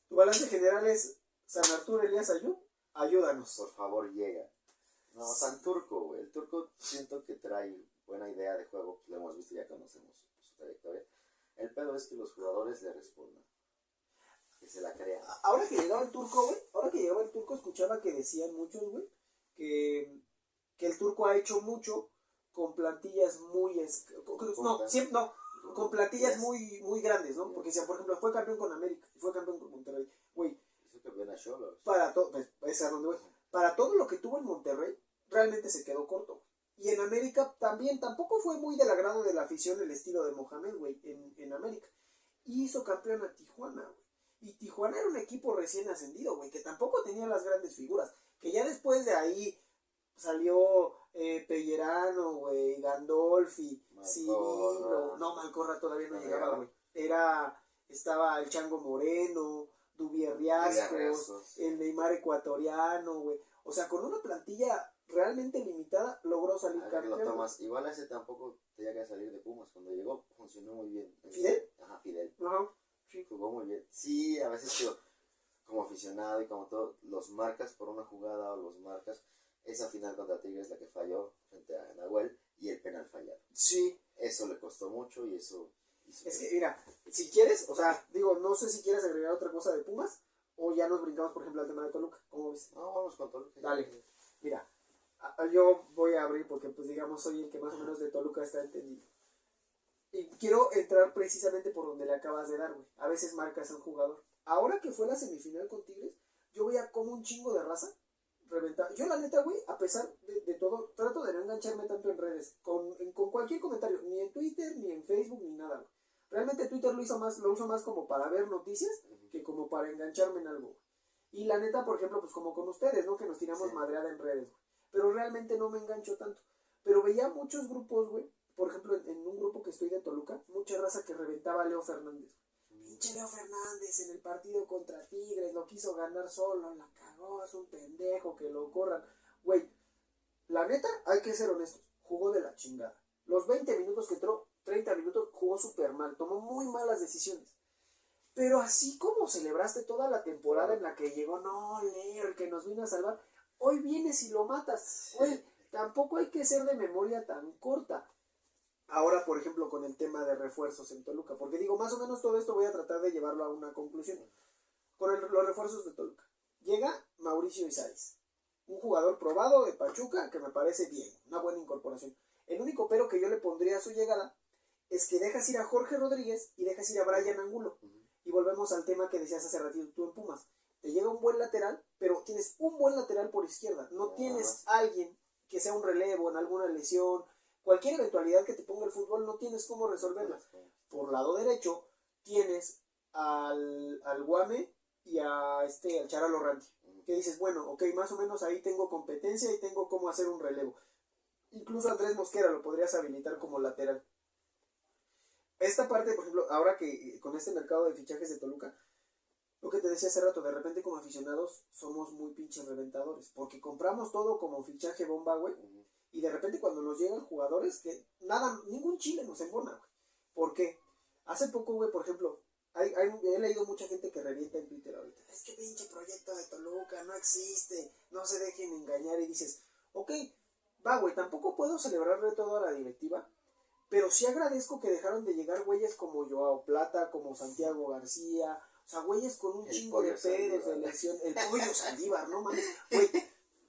Speaker 1: tu balance general es, San Arturo Elías Ayú, ayúdanos.
Speaker 2: Por favor, llega. No, San Turco, güey. El Turco siento que trae buena idea de juego, lo hemos visto, ya conocemos su trayectoria. El pedo es que los jugadores le respondan, que se la crean.
Speaker 1: Ahora que llegaba el Turco, güey, escuchaba que decían muchos, güey, que el Turco ha hecho mucho con plantillas muy con plantillas muy grandes, ¿no? Porque si por ejemplo fue campeón con América, fue campeón con Monterrey, güey.
Speaker 2: Hizo campeón a Xolos.
Speaker 1: Pues, para todo lo que tuvo en Monterrey, realmente se quedó corto. Y en América también, tampoco fue muy del agrado de la afición el estilo de Mohamed, güey, en América. Y hizo campeón a Tijuana, güey. Y Tijuana era un equipo recién ascendido, güey, que tampoco tenía las grandes figuras. Que ya después de ahí salió Pellerano, güey, Gandolfi, Cirilo. No, Malcorra todavía no llegaba, güey. Estaba el Chango Moreno, Dubier Riascos, el Neymar ecuatoriano, güey. O sea, con una plantilla realmente limitada logró salir campeón.
Speaker 2: Igual ese tampoco tenía que salir de Pumas. Cuando llegó funcionó muy bien.
Speaker 1: ¿Fidel?
Speaker 2: Ajá, Fidel.
Speaker 1: Ajá. Sí.
Speaker 2: Jugó muy bien. Sí, a veces como aficionado y como todo, los marcas por una jugada o los marcas esa final contra Tigres, la que falló frente a Nahuel y el penal fallado.
Speaker 1: Sí.
Speaker 2: Eso le costó mucho y eso hizo
Speaker 1: Es que, mira, si quieres, o sea, digo, no sé si quieres agregar otra cosa de Pumas o ya nos brincamos, por ejemplo, al tema de Toluca. ¿Cómo ves?
Speaker 2: No, vamos con Toluca.
Speaker 1: Dale. Mira, yo voy a abrir porque, pues, digamos, soy el que más o menos de Toluca está entendido. Y quiero entrar precisamente por donde le acabas de dar, güey. A veces marcas a un jugador. Ahora que fue la semifinal con Tigres, yo veía como un chingo de raza reventar. Yo, la neta, güey, a pesar de todo, trato de no engancharme tanto en redes, con cualquier comentario, ni en Twitter, ni en Facebook, ni nada, güey. Realmente Twitter lo uso más como para ver noticias que como para engancharme en algo, güey. Y la neta, por ejemplo, pues como con ustedes, ¿no? Que nos tiramos
Speaker 2: Sí.
Speaker 1: madreada en redes, güey. Pero realmente no me engancho tanto. Pero veía muchos grupos, güey. Por ejemplo, en un grupo que estoy de Toluca, mucha raza que reventaba a Leo Fernández. Pinche Leo Fernández en el partido contra Tigres, lo quiso ganar solo, la cagó, es un pendejo, que lo corran. Güey, la neta, hay que ser honestos, jugó de la chingada. Los 20 minutos que entró, 30 minutos, jugó súper mal, tomó muy malas decisiones. Pero así como celebraste toda la temporada en la que llegó, no, Leo, el que nos vino a salvar, hoy vienes y lo matas. Güey, tampoco hay que ser de memoria tan corta. Ahora, por ejemplo, con el tema de refuerzos en Toluca, porque digo, más o menos todo esto voy a tratar de llevarlo a una conclusión. Con los refuerzos de Toluca. Llega Mauricio Isais, un jugador probado de Pachuca que me parece bien, una buena incorporación. El único pero que yo le pondría a su llegada es que dejas ir a Jorge Rodríguez y dejas ir a Brian Angulo. Y volvemos al tema que decías hace ratito tú en Pumas. Te llega un buen lateral, pero tienes un buen lateral por izquierda. No tienes alguien que sea un relevo en alguna lesión. Cualquier eventualidad que te ponga el fútbol no tienes cómo resolverla. Por lado derecho tienes al Guame y al Chara Lorranti. Que dices, bueno, ok, más o menos ahí tengo competencia y tengo cómo hacer un relevo. Incluso Andrés Mosquera lo podrías habilitar como lateral. Esta parte, por ejemplo, ahora que con este mercado de fichajes de Toluca, lo que te decía hace rato, de repente como aficionados somos muy pinches reventadores, porque compramos todo como fichaje bomba, güey, y de repente cuando nos llegan jugadores que nada, ningún chile nos embona, güey. ¿Por qué? Hace poco, güey, por ejemplo, he leído mucha gente que revienta en Twitter ahorita, es que pinche proyecto de Toluca no existe, no se dejen engañar, y dices, ok, va, güey, tampoco puedo celebrarle todo a la directiva, pero sí agradezco que dejaron de llegar güeyes como Joao Plata, como Santiago García, o sea, güeyes con un chingo de pedos, de lesión, el pollo Saldívar, no mames, güey.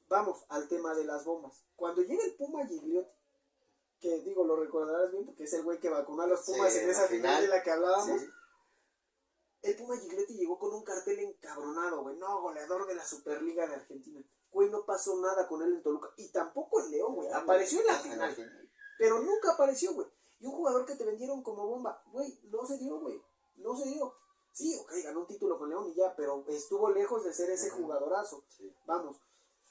Speaker 1: Vamos al tema de las bombas. Cuando llega el Puma Gigliotti, que digo, lo recordarás bien porque es el güey que vacunó a los Pumas en esa final de la que hablábamos. Sí. El Puma Gigliotti llegó con un cartel encabronado, güey, no, goleador de la Superliga de Argentina. Güey, no pasó nada con él en Toluca. Y tampoco en León, güey. Apareció en la final. Pero nunca apareció, güey. Y un jugador que te vendieron como bomba, güey, no se dio, güey. No se dio. Sí, ok, ganó un título con León y ya, pero estuvo lejos de ser ese jugadorazo. Sí. Vamos.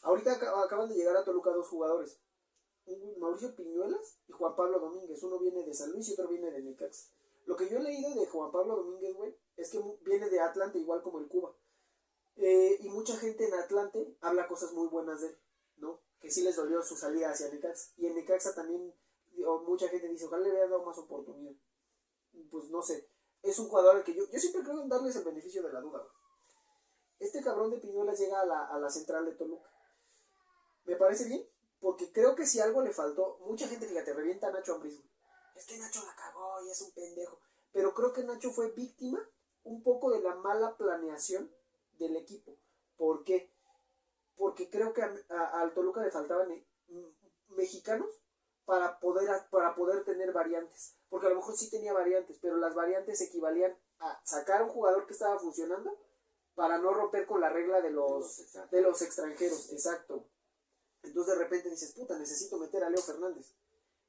Speaker 1: Ahorita acaban de llegar a Toluca dos jugadores. Mauricio Piñuelas y Juan Pablo Domínguez. Uno viene de San Luis y otro viene de Necaxa. Lo que yo he leído de Juan Pablo Domínguez, güey, es que viene de Atlante igual como el Cuba. Y mucha gente en Atlante habla cosas muy buenas de él, ¿no? Que sí les dolió su salida hacia Necaxa. Y en Necaxa también mucha gente dice, ojalá le hubiera dado más oportunidad. Pues no sé. Es un jugador al que yo siempre creo en darles el beneficio de la duda, güey. Este cabrón de Piñuelas llega a la central de Toluca. Me parece bien, porque creo que si algo le faltó, mucha gente, fíjate, revienta a Nacho Ambriz. Es que Nacho la cagó y es un pendejo. Pero creo que Nacho fue víctima un poco de la mala planeación del equipo. ¿Por qué? Porque creo que al Toluca le faltaban mexicanos para poder tener variantes. Porque a lo mejor sí tenía variantes, pero las variantes equivalían a sacar a un jugador que estaba funcionando para no romper con la regla de los extranjeros. Exacto. Entonces de repente dices, puta, necesito meter a Leo Fernández.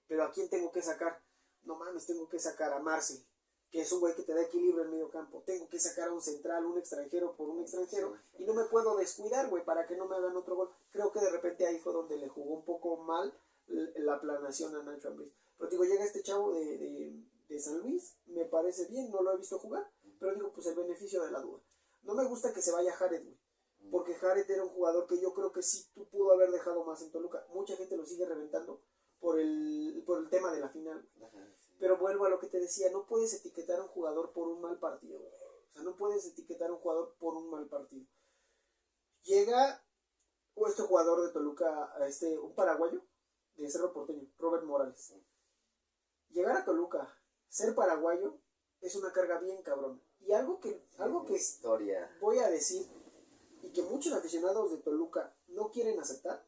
Speaker 1: Pero ¿a quién tengo que sacar? No mames, tengo que sacar a Marce, que es un güey que te da equilibrio en medio campo. Tengo que sacar a un central, un extranjero por un extranjero. Y no me puedo descuidar, güey, para que no me hagan otro gol. Creo que de repente ahí fue donde le jugó un poco mal la planeación a Nacho Ambriz. Pero digo, llega este chavo de San Luis, me parece bien, no lo he visto jugar. Pero digo, pues el beneficio de la duda. No me gusta que se vaya Jared, güey. Porque Jared era un jugador que yo creo que sí pudo haber dejado más en Toluca. Mucha gente lo sigue reventando por el tema de la final. Ajá, sí. Pero vuelvo a lo que te decía, no puedes etiquetar a un jugador por un mal partido. O sea, no puedes etiquetar a un jugador por un mal partido. Llega este jugador de Toluca, un paraguayo de Cerro Porteño, Robert Morales. Llegar a Toluca, ser paraguayo, es una carga bien cabrón. Y algo que
Speaker 2: historia.
Speaker 1: voy a decir, y que muchos aficionados de Toluca no quieren aceptar,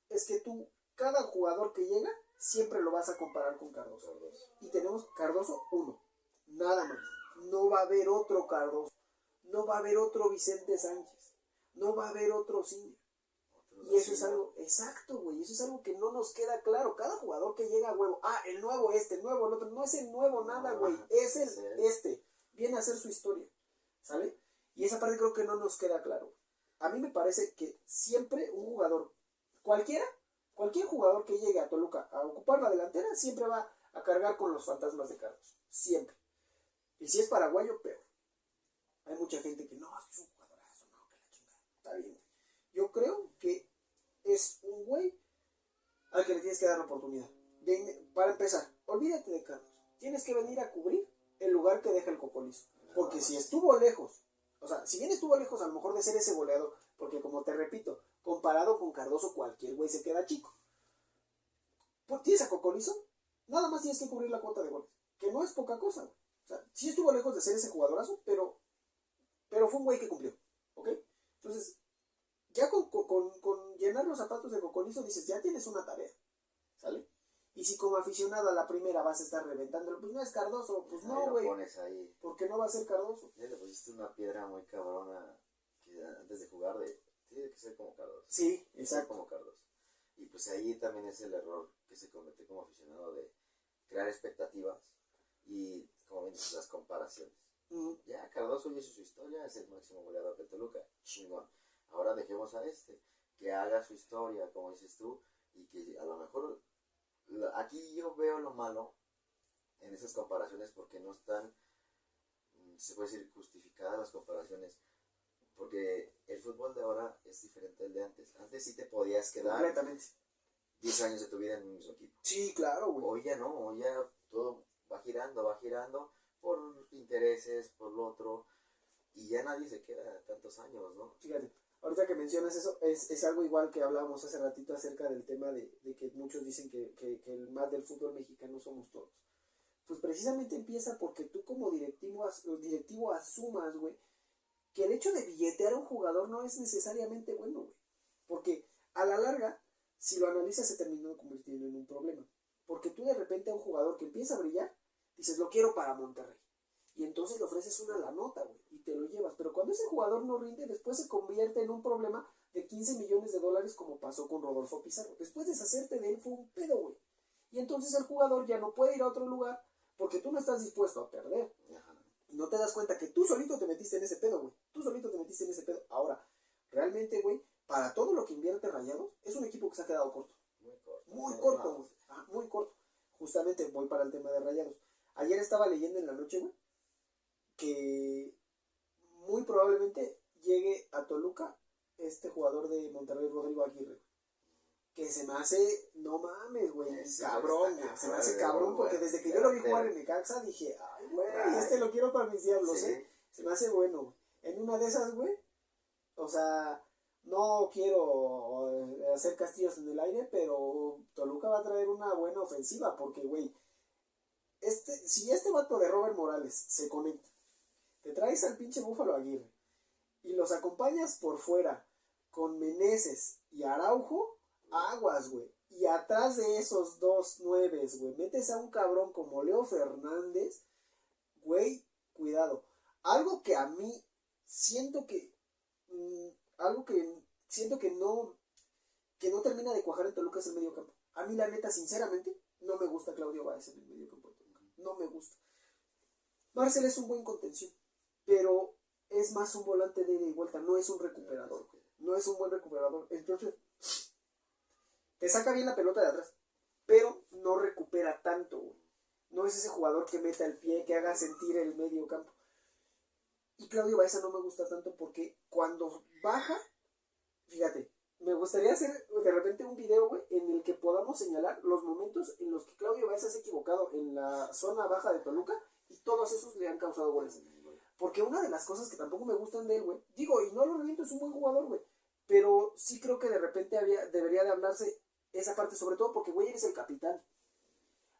Speaker 1: es que tú, cada jugador que llega, siempre lo vas a comparar con Cardoso. Y tenemos Cardoso 1, nada más. No va a haber otro Cardoso, no va a haber otro Vicente Sánchez, no va a haber otro Ciña. Y eso es algo, exacto, güey, eso es algo que no nos queda claro. Cada jugador que llega, huevo, el nuevo el nuevo el otro, no es el nuevo nada, güey, es viene a hacer su historia, ¿sale? Y esa parte creo que no nos queda claro. A mí me parece que siempre un jugador, cualquier jugador que llegue a Toluca a ocupar la delantera, siempre va a cargar con los fantasmas de Carlos, siempre. Y si es paraguayo, peor. Hay mucha gente que no, es un jugadorazo, no, que la chingada, está bien. Yo creo que es un güey al que le tienes que dar la oportunidad. Para empezar, olvídate de Carlos. Tienes que venir a cubrir el lugar que deja el Cocolizo. Porque si estuvo lejos, o sea, si bien estuvo lejos a lo mejor de ser ese goleador, porque como te repito, comparado con Cardoso, cualquier güey se queda chico. Pues tienes a Cocolizo, nada más tienes que cubrir la cuota de goles. Que no es poca cosa, güey. O sea, sí estuvo lejos de ser ese jugadorazo, pero fue un güey que cumplió. ¿Ok? Entonces, ya con llenar los zapatos de Cocolizo dices, ya tienes una tarea, ¿sale? Y si como aficionado a la primera vas a estar reventándolo, pues no es Cardoso, pues no, güey. Porque no va a ser Cardoso.
Speaker 2: Ya le pusiste una piedra muy cabrona que antes de jugar tiene que ser como Cardoso.
Speaker 1: Sí, exacto.
Speaker 2: Como Cardoso. Y pues ahí también es el error que se comete como aficionado de crear expectativas y, como bien dices, las comparaciones. Ya, Cardoso hizo su historia, es el máximo goleador de Toluca, chingón. Ahora dejemos a que haga su historia, como dices tú, y que a lo mejor aquí yo veo lo malo en esas comparaciones porque no están, se puede decir, justificadas las comparaciones, porque el fútbol de ahora es diferente al de antes. Antes sí te podías quedar
Speaker 1: completamente
Speaker 2: 10 años de tu vida en un mismo equipo.
Speaker 1: Sí, claro, güey.
Speaker 2: Hoy ya no, hoy ya todo va girando por intereses, por lo otro, y ya nadie se queda tantos años, ¿no?
Speaker 1: Fíjate, ahorita que mencionas eso, es algo igual que hablábamos hace ratito acerca del tema de que muchos dicen que el mal del fútbol mexicano somos todos. Pues precisamente empieza porque tú como directivo asumas, güey, que el hecho de billetear a un jugador no es necesariamente bueno, güey. Porque a la larga, si lo analizas, se terminó convirtiendo en un problema. Porque tú de repente a un jugador que empieza a brillar, dices, lo quiero para Monterrey. Y entonces le ofreces una la nota, güey, y te lo llevas. Pero cuando ese jugador no rinde, después se convierte en un problema de 15 millones de dólares como pasó con Rodolfo Pizarro. Después deshacerte de él fue un pedo, güey. Y entonces el jugador ya no puede ir a otro lugar porque tú no estás dispuesto a perder. Y no te das cuenta que tú solito te metiste en ese pedo, güey. Tú solito te metiste en ese pedo. Ahora, realmente, güey, para todo lo que invierte Rayados, es un equipo que se ha quedado corto. Muy corto, güey. Muy corto. Justamente voy para el tema de Rayados. Ayer estaba leyendo en la noche, güey, que muy probablemente llegue a Toluca este jugador de Monterrey, Rodrigo Aguirre. Que se me hace, no mames, güey, cabrón, güey. Se me hace cabrón porque desde que yo lo vi jugar en Necaxa dije, ay, güey, lo quiero para mis diablos, sí. Se me hace bueno. En una de esas, güey, o sea, no quiero hacer castillos en el aire, pero Toluca va a traer una buena ofensiva porque, güey, si este vato de Robert Morales se conecta, te traes al pinche Búfalo Aguirre y los acompañas por fuera con Meneses y Araujo, aguas, güey. Y atrás de esos dos nueves, güey, metes a un cabrón como Leo Fernández, güey, cuidado. Algo que a mí siento que no termina de cuajar en Toluca es el medio campo. A mí la neta, sinceramente, no me gusta Claudio Báez en el medio campo de Toluca. No me gusta. Marcel es un buen contención, pero es más un volante de ida y vuelta, no es un recuperador. No es un buen recuperador. Entonces, te saca bien la pelota de atrás, pero no recupera tanto, güey. No es ese jugador que meta el pie, que haga sentir el medio campo. Y Claudio Baeza no me gusta tanto porque cuando baja, fíjate, me gustaría hacer de repente un video, güey, en el que podamos señalar los momentos en los que Claudio Baeza se ha equivocado en la zona baja de Toluca y todos esos le han causado goles. Porque una de las cosas que tampoco me gustan de él, güey, digo, y no lo reviento, es un buen jugador, güey, pero sí creo que de repente debería de hablarse esa parte, sobre todo porque, güey, eres el capitán.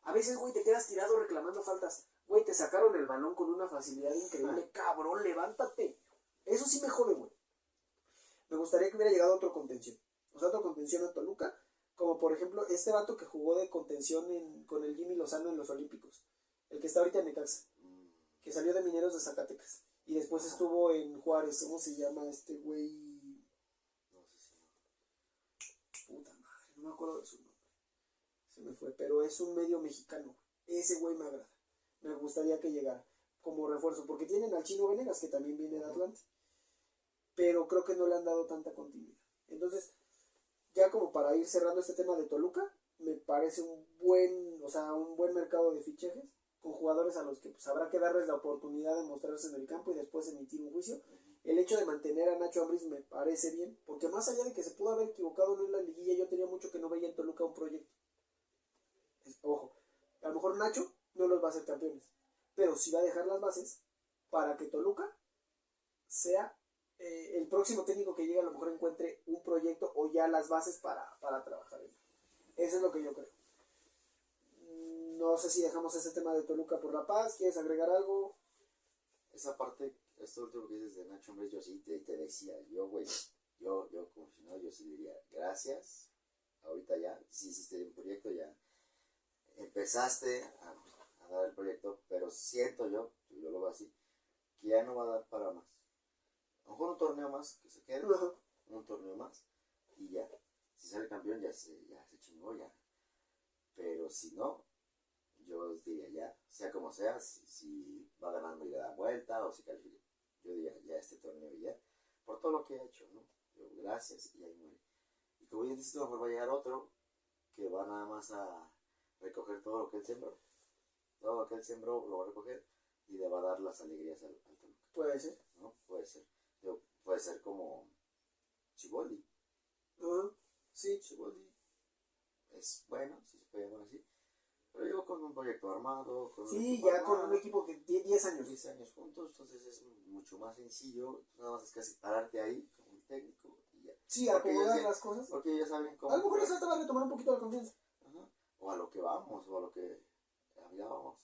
Speaker 1: A veces, güey, te quedas tirado reclamando faltas. Güey, te sacaron el balón con una facilidad increíble. Cabrón, levántate. Eso sí me jode, güey. Me gustaría que hubiera llegado otro contención. O sea, otro contención a Toluca. Como por ejemplo, este vato que jugó de contención con el Jimmy Lozano en los Olímpicos. El que está ahorita en Necaxa. Que salió de Mineros de Zacatecas. Y después estuvo en Juárez. ¿Cómo se llama este güey?
Speaker 2: No sé si
Speaker 1: Puta madre, no me acuerdo de su nombre. Se me fue. Pero es un medio mexicano. Ese güey me agrada. Me gustaría que llegara como refuerzo. Porque tienen al Chino Venegas, que también viene de Atlante. Pero creo que no le han dado tanta continuidad. Entonces, ya como para ir cerrando este tema de Toluca, me parece un buen mercado de fichajes, con jugadores a los que pues habrá que darles la oportunidad de mostrarse en el campo y después emitir un juicio. El hecho de mantener a Nacho Ambriz me parece bien, porque más allá de que se pudo haber equivocado no en la liguilla, yo tenía mucho que no veía en Toluca un proyecto. Ojo, a lo mejor Nacho no los va a hacer campeones, pero sí va a dejar las bases para que Toluca sea el próximo técnico que llegue, a lo mejor encuentre un proyecto o ya las bases para trabajar en él. Eso es lo que yo creo. No sé si dejamos ese tema de Toluca por La Paz. ¿Quieres agregar algo?
Speaker 2: esa parte, esto último que dices de Nacho Ambriz, yo sí te decía, yo, güey, yo como aficionado, yo sí diría, gracias, ahorita ya, sí hiciste un proyecto, ya empezaste a dar el proyecto, pero siento yo lo veo así, que ya no va a dar para más. A lo mejor un torneo más, que se quede, un torneo más, y ya, si sale campeón ya se chingó ya, pero si no, yo diría ya, sea como sea, si va ganando y le da vuelta o si califica, yo diría ya este torneo ya, por todo lo que ha hecho, ¿no? Yo, gracias y ahí muere. Y como ya dices, a lo mejor va a llegar otro que va nada más a recoger todo lo que él sembró, todo lo que él sembró lo va a recoger y le va a dar las alegrías al Toluca.
Speaker 1: Puede ser.
Speaker 2: ¿No? Puede ser. Puede ser como Siboldi.
Speaker 1: Sí.
Speaker 2: Siboldi es bueno, si se puede llamar así. Pero yo con un proyecto armado, con un
Speaker 1: Sí,
Speaker 2: equipo
Speaker 1: ya
Speaker 2: armado,
Speaker 1: con un equipo que tiene 10 años.
Speaker 2: 10 años juntos, entonces es mucho más sencillo. Nada más es casi pararte ahí como un técnico y ya.
Speaker 1: Sí, acomodar las cosas.
Speaker 2: Porque ya saben cómo.
Speaker 1: A lo mejor les falta retomar un poquito la confianza.
Speaker 2: Ajá. O a lo que vamos, o a lo que hablábamos.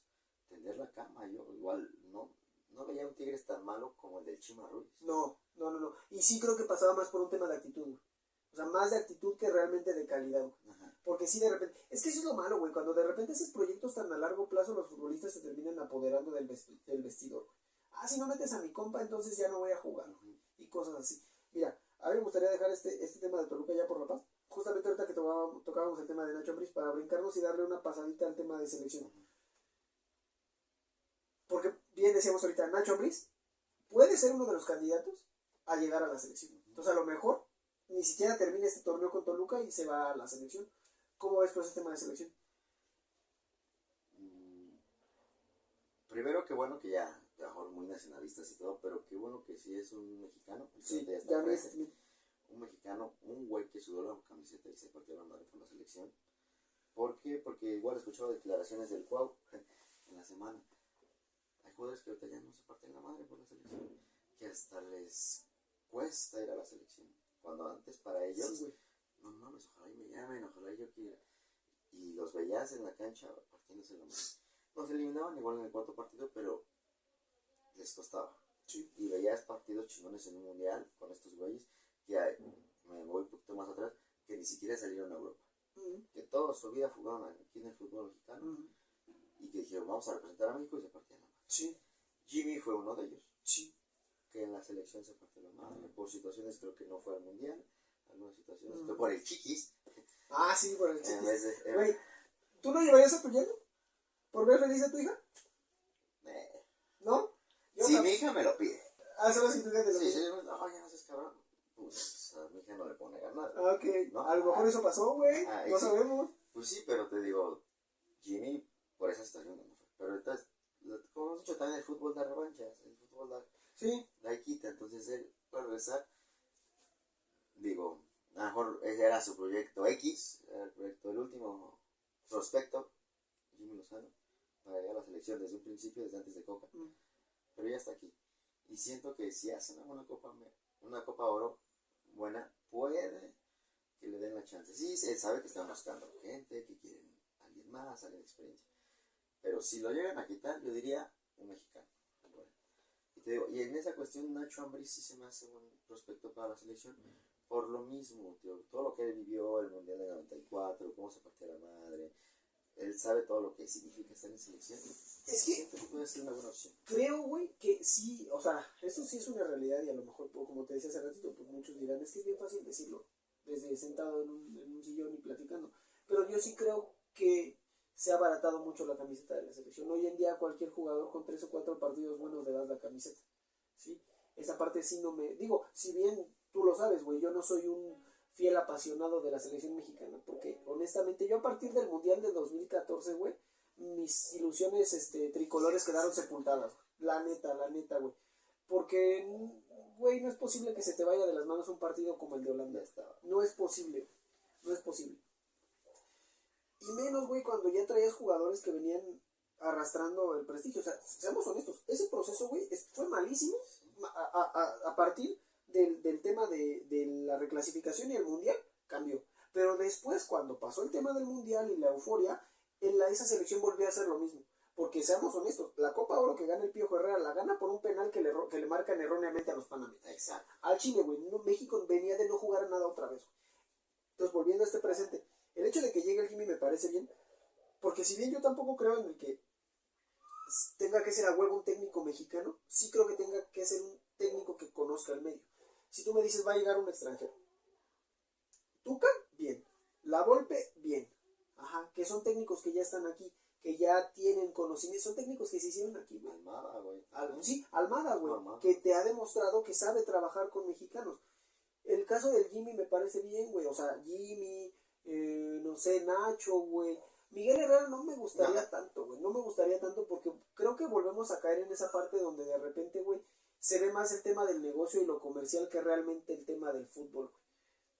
Speaker 2: Tender la cama. Yo igual no veía un Tigres tan malo como el del Chima Ruiz.
Speaker 1: No. Y sí creo que pasaba más por un tema de actitud, güey. O sea, más de actitud que realmente de calidad, güey. Porque sí, de repente... Es que eso es lo malo, güey. Cuando de repente haces proyectos tan a largo plazo, los futbolistas se terminan apoderando del vestidor. Ah, si no metes a mi compa, entonces ya no voy a jugar. Y cosas así. Mira, a mí me gustaría dejar este tema de Toluca ya por La Paz. Justamente ahorita que tocábamos el tema de Nacho Ambriz para brincarnos y darle una pasadita al tema de selección. Porque bien decíamos ahorita, Nacho Ambriz puede ser uno de los candidatos a llegar a la selección. Entonces a lo mejor ni siquiera termina este torneo con Toluca y se va a la selección. ¿Cómo ves pues ese tema de selección?
Speaker 2: Primero, qué bueno que ya, a lo mejor muy nacionalistas y todo, pero qué bueno que sí es un mexicano.
Speaker 1: Sí,
Speaker 2: ya un mexicano, un güey que sudó la camiseta y se partió la madre por la selección. ¿Por qué? Porque igual escuchaba declaraciones del Cuau en la semana. Hay jugadores que ahorita ya no se parten la madre por la selección, que hasta les cuesta ir a la selección. Cuando antes para ellos,
Speaker 1: sí,
Speaker 2: no mames, ojalá y me llamen, ojalá y yo quiera. Y los veías en la cancha partiéndose la madre. Nos eliminaban igual en el cuarto partido, pero les costaba.
Speaker 1: Sí.
Speaker 2: Y veías partidos chingones en un mundial con estos güeyes, que me voy un poquito más atrás, que ni siquiera salieron a Europa. Que toda su vida jugaron aquí en el fútbol mexicano. Y que dijeron, vamos a representar a México y se partían la madre.
Speaker 1: Sí.
Speaker 2: Jimmy fue uno de ellos.
Speaker 1: Sí.
Speaker 2: Que en la selección se partió la madre. Por situaciones creo que no fue al mundial. Algunas situaciones. Fue por el chiquis.
Speaker 1: Ah, sí, por el chiquis.
Speaker 2: Güey,
Speaker 1: ¿tú no llevarías a tu yerno? ¿Por ver feliz a tu hija? ¿No?
Speaker 2: Si mi hija me lo pide.
Speaker 1: Ah, solo si tu hija te lo
Speaker 2: pide. Sí,
Speaker 1: no,
Speaker 2: ya no seas cabrón. Pues a mi hija no le puedo negar nada.
Speaker 1: Ah, ok. ¿No? A lo mejor eso pasó, güey. No
Speaker 2: sí.
Speaker 1: sabemos.
Speaker 2: Pues sí, pero te digo, Jimmy, por esa situación no fue. Pero ahorita, como hemos dicho, también el fútbol da revanchas. El fútbol da y quita. Entonces él, para regresar, digo, a lo mejor ese era su proyecto X, era el proyecto del último prospecto, Jimmy Lozano, para llegar a la selección desde un principio, desde antes de Coca. Pero ya está aquí. Y siento que si hace una Copa Oro buena, puede que le den la chance. Sí, él sabe que están buscando gente, que quieren alguien más, alguien de experiencia. Pero si lo llegan a quitar, yo diría un mexicano. Bueno, y te digo, y en esa cuestión Nacho Ambriz sí se me hace un prospecto para la selección. Por lo mismo, tío, todo lo que él vivió, el Mundial de 94, cómo se partía la madre, él sabe todo lo que significa estar en selección.
Speaker 1: Es que
Speaker 2: siento que puede ser una buena opción.
Speaker 1: creo, güey, que sí, o sea, eso sí es una realidad y a lo mejor, como te decía hace ratito, pues muchos dirán, es que es bien fácil decirlo, desde sentado en un sillón y platicando. Pero yo sí creo que se ha abaratado mucho la camiseta de la selección. Hoy en día cualquier jugador con 3 o 4 partidos buenos le das la camiseta, ¿sí? Esa parte sí no me... Digo, si bien tú lo sabes, güey, yo no soy un fiel apasionado de la selección mexicana, porque honestamente yo a partir del Mundial de 2014, güey, mis ilusiones tricolores quedaron sepultadas. La neta, güey. Porque, güey, no es posible que se te vaya de las manos un partido como el de Holanda. No es posible. No es posible. Y menos, güey, cuando ya traías jugadores que venían arrastrando el prestigio. O sea, seamos honestos, ese proceso, güey, fue malísimo a partir del tema de la reclasificación y el mundial, cambió. Pero después, cuando pasó el tema del mundial y la euforia, esa selección volvió a hacer lo mismo. Porque seamos honestos, la Copa Oro que gana el Piojo Herrera la gana por un penal que le marcan erróneamente a los panameños.
Speaker 2: Exacto.
Speaker 1: Al Chile, güey, México venía de no jugar nada otra vez. Entonces, volviendo a este presente, el hecho de que llegue el Jimmy me parece bien, porque si bien yo tampoco creo en el que tenga que ser a huevo un técnico mexicano, sí creo que tenga que ser un técnico que conozca el medio. Si tú me dices va a llegar un extranjero, Tuca, bien. La Volpe, bien. Ajá, que son técnicos que ya están aquí, que ya tienen conocimiento, son técnicos que se hicieron aquí, güey.
Speaker 2: Almada, güey.
Speaker 1: Sí, Almada, güey,
Speaker 2: Almada.
Speaker 1: que te ha demostrado que sabe trabajar con mexicanos. El caso del Jimmy me parece bien, güey, o sea, Jimmy, no sé, Nacho, güey. Miguel Herrera no me gustaría tanto, güey, no me gustaría tanto porque creo que volvemos a caer en esa parte donde de repente, güey, se ve más el tema del negocio y lo comercial que realmente el tema del fútbol, güey,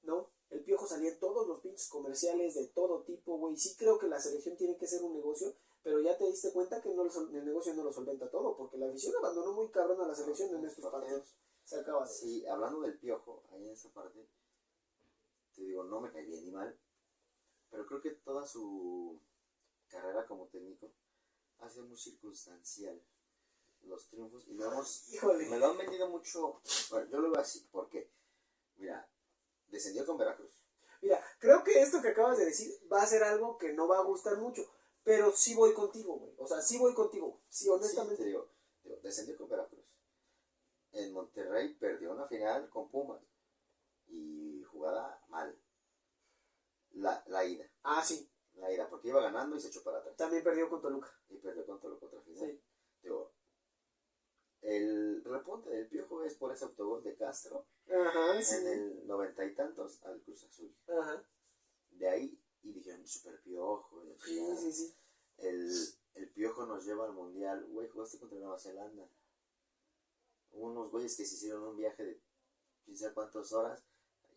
Speaker 1: ¿no? El Piojo salía en todos los pinches comerciales de todo tipo, güey. Sí creo que la selección tiene que ser un negocio, pero ya te diste cuenta que el negocio no lo solventa todo, porque la afición abandonó muy cabrón a la selección en estos partidos. Se acaba de...
Speaker 2: Sí, hablando del Piojo, ahí en esa parte, te digo, no me cae bien ni mal, pero creo que toda su carrera como técnico ha sido muy circunstancial. Los triunfos, y me lo han vendido mucho. Bueno, yo lo veo así, porque, mira, descendió con Veracruz.
Speaker 1: Mira, creo que esto que acabas de decir va a ser algo que no va a gustar mucho, pero sí voy contigo, güey. O sea, sí voy contigo. Sí, honestamente.
Speaker 2: Sí, te digo, descendió con Veracruz. En Monterrey perdió una final con Pumas. Y jugada mal. La ida.
Speaker 1: Ah, sí.
Speaker 2: La ida, porque iba ganando y se echó para atrás.
Speaker 1: También perdió con Toluca.
Speaker 2: Y perdió con Toluca otra final.
Speaker 1: Sí.
Speaker 2: Digo, el repunte del Piojo es por ese autogol de Castro.
Speaker 1: Ajá, sí.
Speaker 2: En el 90 y tantos al Cruz Azul.
Speaker 1: Ajá.
Speaker 2: De ahí, y dijeron, super Piojo.
Speaker 1: Sí.
Speaker 2: El Piojo nos lleva al Mundial. Güey, jugaste contra Nueva Zelanda. Unos güeyes que se hicieron un viaje de quién sabe cuántas horas.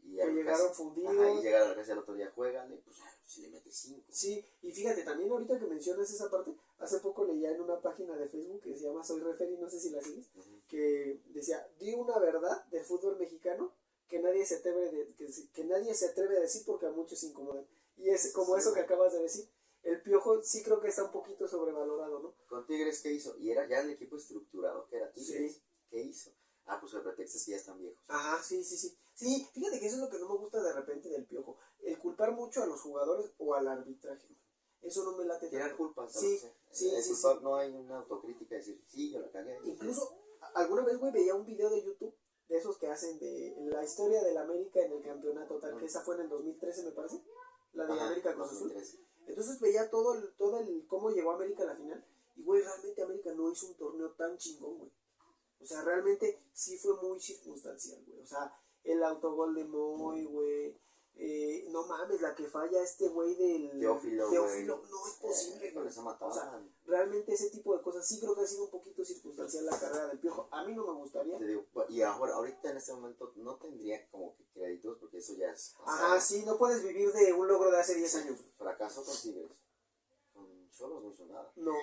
Speaker 2: Y
Speaker 1: que llegaron fundidos.
Speaker 2: Ajá, y llegaron a la casa el otro día, juegan, y pues si le metes 5.
Speaker 1: Sí, y fíjate, también ahorita que mencionas esa parte, hace poco leía en una página de Facebook que se llama Soy Referee, no sé si la sigues, que decía, di una verdad del fútbol mexicano que nadie se atreve a decir porque a muchos incomodan. Y es como eso que acabas de decir. El Piojo sí creo que está un poquito sobrevalorado, ¿no?
Speaker 2: Con Tigres, ¿qué hizo? Y era ya el equipo estructurado, que era Tigres.
Speaker 1: Sí.
Speaker 2: ¿Qué hizo? Ah, pues el pretexto es que ya están viejos.
Speaker 1: Ajá, sí. Sí, fíjate que eso es lo que no me gusta de repente del Piojo. El culpar mucho a los jugadores o al arbitraje. Eso no me late.
Speaker 2: Tirar culpas.
Speaker 1: Sí.
Speaker 2: No hay una autocrítica de decir, sí, yo la cagué.
Speaker 1: Incluso, alguna vez, güey, veía un video de YouTube de esos que hacen de la historia del América en el campeonato, tal que esa fue en el 2013, me parece. La de América Cruz Azul. Entonces veía todo el cómo llegó América a la final. Y, güey, realmente América no hizo un torneo tan chingón, güey. O sea, realmente sí fue muy circunstancial, güey. O sea, el autogol de Moy, güey. No mames, la que falla este güey del...
Speaker 2: Teófilo,
Speaker 1: no es posible, güey.
Speaker 2: O
Speaker 1: sea, realmente ese tipo de cosas sí creo que ha sido un poquito circunstancial la carrera del Piojo. A mí no me gustaría.
Speaker 2: Te digo, y ahorita en este momento no tendría como que créditos porque eso ya es...
Speaker 1: Ajá, sí, no puedes vivir de un logro de hace 10 años.
Speaker 2: Fracaso con Tigres. Con Xolos no hizo nada.
Speaker 1: No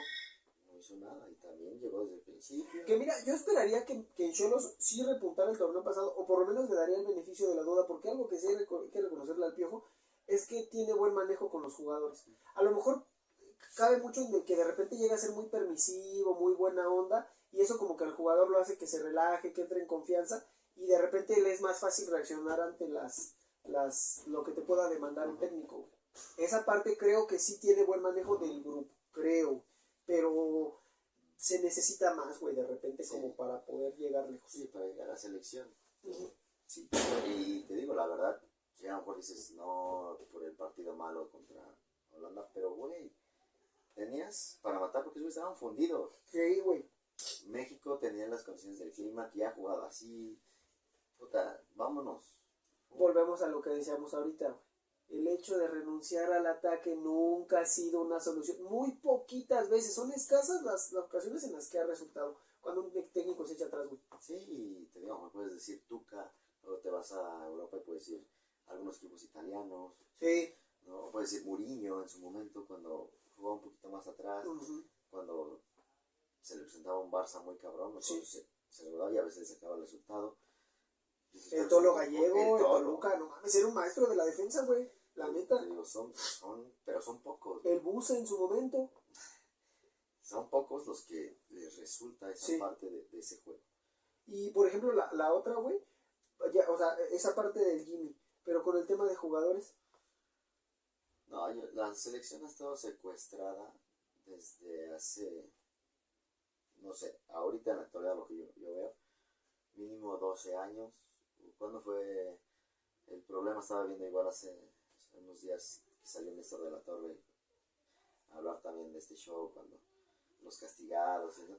Speaker 2: hizo nada y también llegó desde el principio.
Speaker 1: Que mira, yo esperaría que en Xolos sí repuntara el torneo pasado, o por lo menos le daría el beneficio de la duda, porque algo que sí hay que reconocerle al Piojo es que tiene buen manejo con los jugadores. A lo mejor cabe mucho en el que de repente llega a ser muy permisivo, muy buena onda, y eso como que al jugador lo hace que se relaje, que entre en confianza, y de repente le es más fácil reaccionar ante lo que te pueda demandar un técnico. Esa parte creo que sí tiene buen manejo del grupo, creo, pero se necesita más, güey, de repente,
Speaker 2: Sí.
Speaker 1: como para poder llegar lejos.
Speaker 2: Sí, para llegar a la selección.
Speaker 1: Uh-huh. Sí.
Speaker 2: Y te digo, la verdad, que a lo mejor dices, no, por el partido malo contra Holanda, pero, güey, tenías para matar porque ellos estaban fundidos.
Speaker 1: Sí, güey.
Speaker 2: México tenía las condiciones del clima, que ya ha jugado así. Puta, vámonos.
Speaker 1: Volvemos a lo que decíamos ahorita, güey. El hecho de renunciar al ataque nunca ha sido una solución. Muy poquitas veces, son escasas las ocasiones en las que ha resultado. Cuando un técnico se echa atrás, güey.
Speaker 2: Sí, y te digo, me puedes decir Tuca, luego te vas a Europa y puedes decir algunos equipos italianos,
Speaker 1: Sí.
Speaker 2: ¿no? Puedes decir Mourinho en su momento, cuando jugaba un poquito más atrás,
Speaker 1: Uh-huh.
Speaker 2: cuando se le presentaba un Barça muy cabrón, ¿no?
Speaker 1: Sí.
Speaker 2: Se le daba y a veces se sacaba el resultado.
Speaker 1: El Tolo Gallego, el
Speaker 2: Tolo.
Speaker 1: Toluca, no mames, era un maestro de la defensa, güey. La neta.
Speaker 2: Te digo, pero son pocos.
Speaker 1: El Buse en su momento.
Speaker 2: Son pocos los que les resulta esa
Speaker 1: Sí.
Speaker 2: parte de ese juego.
Speaker 1: Y por ejemplo, la otra, güey, o sea, esa parte del Jimmy, pero con el tema de jugadores.
Speaker 2: No, la selección ha estado secuestrada desde hace, no sé, ahorita en la actualidad lo que yo veo, mínimo 12 años. ¿Cuándo fue el problema? Estaba viendo igual hace unos días que salió Néstor de la Torre a hablar también de este show, cuando los castigados, ¿no?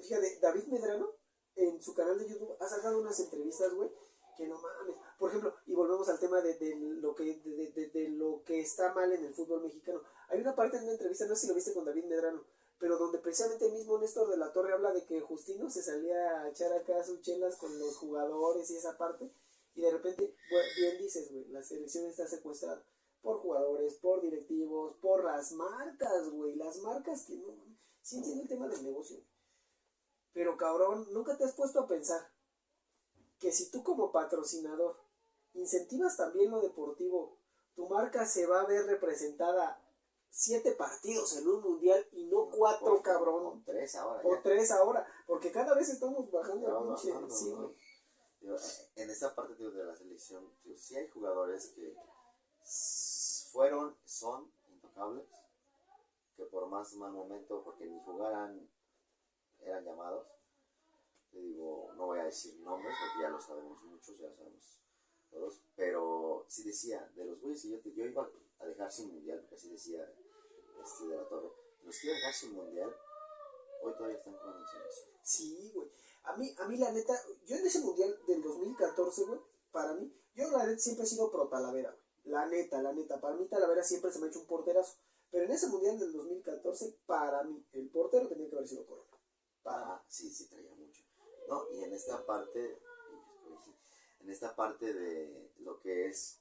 Speaker 1: Fíjate, David Medrano, en su canal de YouTube, ha sacado unas entrevistas, güey, que no mames. Por ejemplo, y volvemos al tema de lo que está mal en el fútbol mexicano. Hay una parte en una entrevista, no sé si lo viste con David Medrano, pero donde precisamente el mismo Néstor de la Torre habla de que Justino se salía a echar acá sus chelas con los jugadores y esa parte, y de repente, bien dices, güey, la selección está secuestrada por jugadores, por directivos, por las marcas, güey, las marcas que no, sí entiendo el tema del negocio, pero cabrón, nunca te has puesto a pensar que si tú como patrocinador incentivas también lo deportivo, tu marca se va a ver representada 7 partidos en un mundial y no 4, cabrón.
Speaker 2: O 3 ahora.
Speaker 1: O 3 ahora, porque cada vez estamos bajando el pinche.
Speaker 2: Bajando,
Speaker 1: Sí,
Speaker 2: ¿no?
Speaker 1: güey.
Speaker 2: En esta parte de la selección, sí hay jugadores que son intocables, que por más mal momento, porque ni jugaran, eran llamados. Te digo, no voy a decir nombres porque ya lo sabemos muchos, ya lo sabemos todos, pero sí decía, de los güeyes que yo iba a dejar sin mundial, porque así decía de la Torre, los que iba a dejar sin mundial, hoy todavía están jugando en selección.
Speaker 1: Sí, güey. A mí la neta, yo en ese mundial del 2014, güey, para mí, yo la neta siempre he sido pro Talavera, güey. La neta, para mí Talavera siempre se me ha hecho un porterazo. Pero en ese mundial del 2014, para mí, el portero tenía que haber sido Corona.
Speaker 2: Sí, traía mucho. No, y en esta parte de lo que es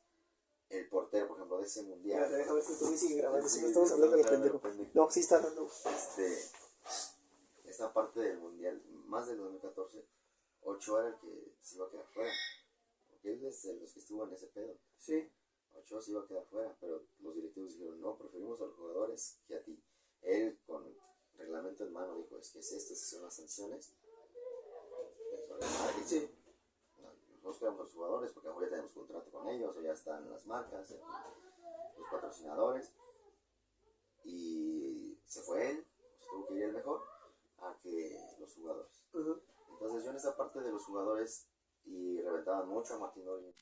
Speaker 2: el portero, por ejemplo, de ese mundial.
Speaker 1: Mira, deja ver si tú me sigue grabando, si
Speaker 2: Sí,
Speaker 1: no estamos hablando de
Speaker 2: pendejo.
Speaker 1: pendejo. No, sí está dando.
Speaker 2: Esta parte del mundial, más del 2014, Ochoa era el que se iba a quedar fuera. Porque él es de los que estuvo en ese pedo.
Speaker 1: Sí.
Speaker 2: Ochoa se iba a quedar fuera, pero los directivos dijeron, no, preferimos a los jugadores que a ti. Él, con reglamento en mano, dijo, es que estas son las sanciones.
Speaker 1: Sí.
Speaker 2: Nosotros queremos a los jugadores porque ahora ya tenemos contrato con ellos, o ya están las marcas, los patrocinadores. Y se fue él, pues tuvo que ir el mejor, a que los jugadores.
Speaker 1: Uh-huh.
Speaker 2: Entonces yo en esta parte de los jugadores, y reventaban mucho a Martín Oriol.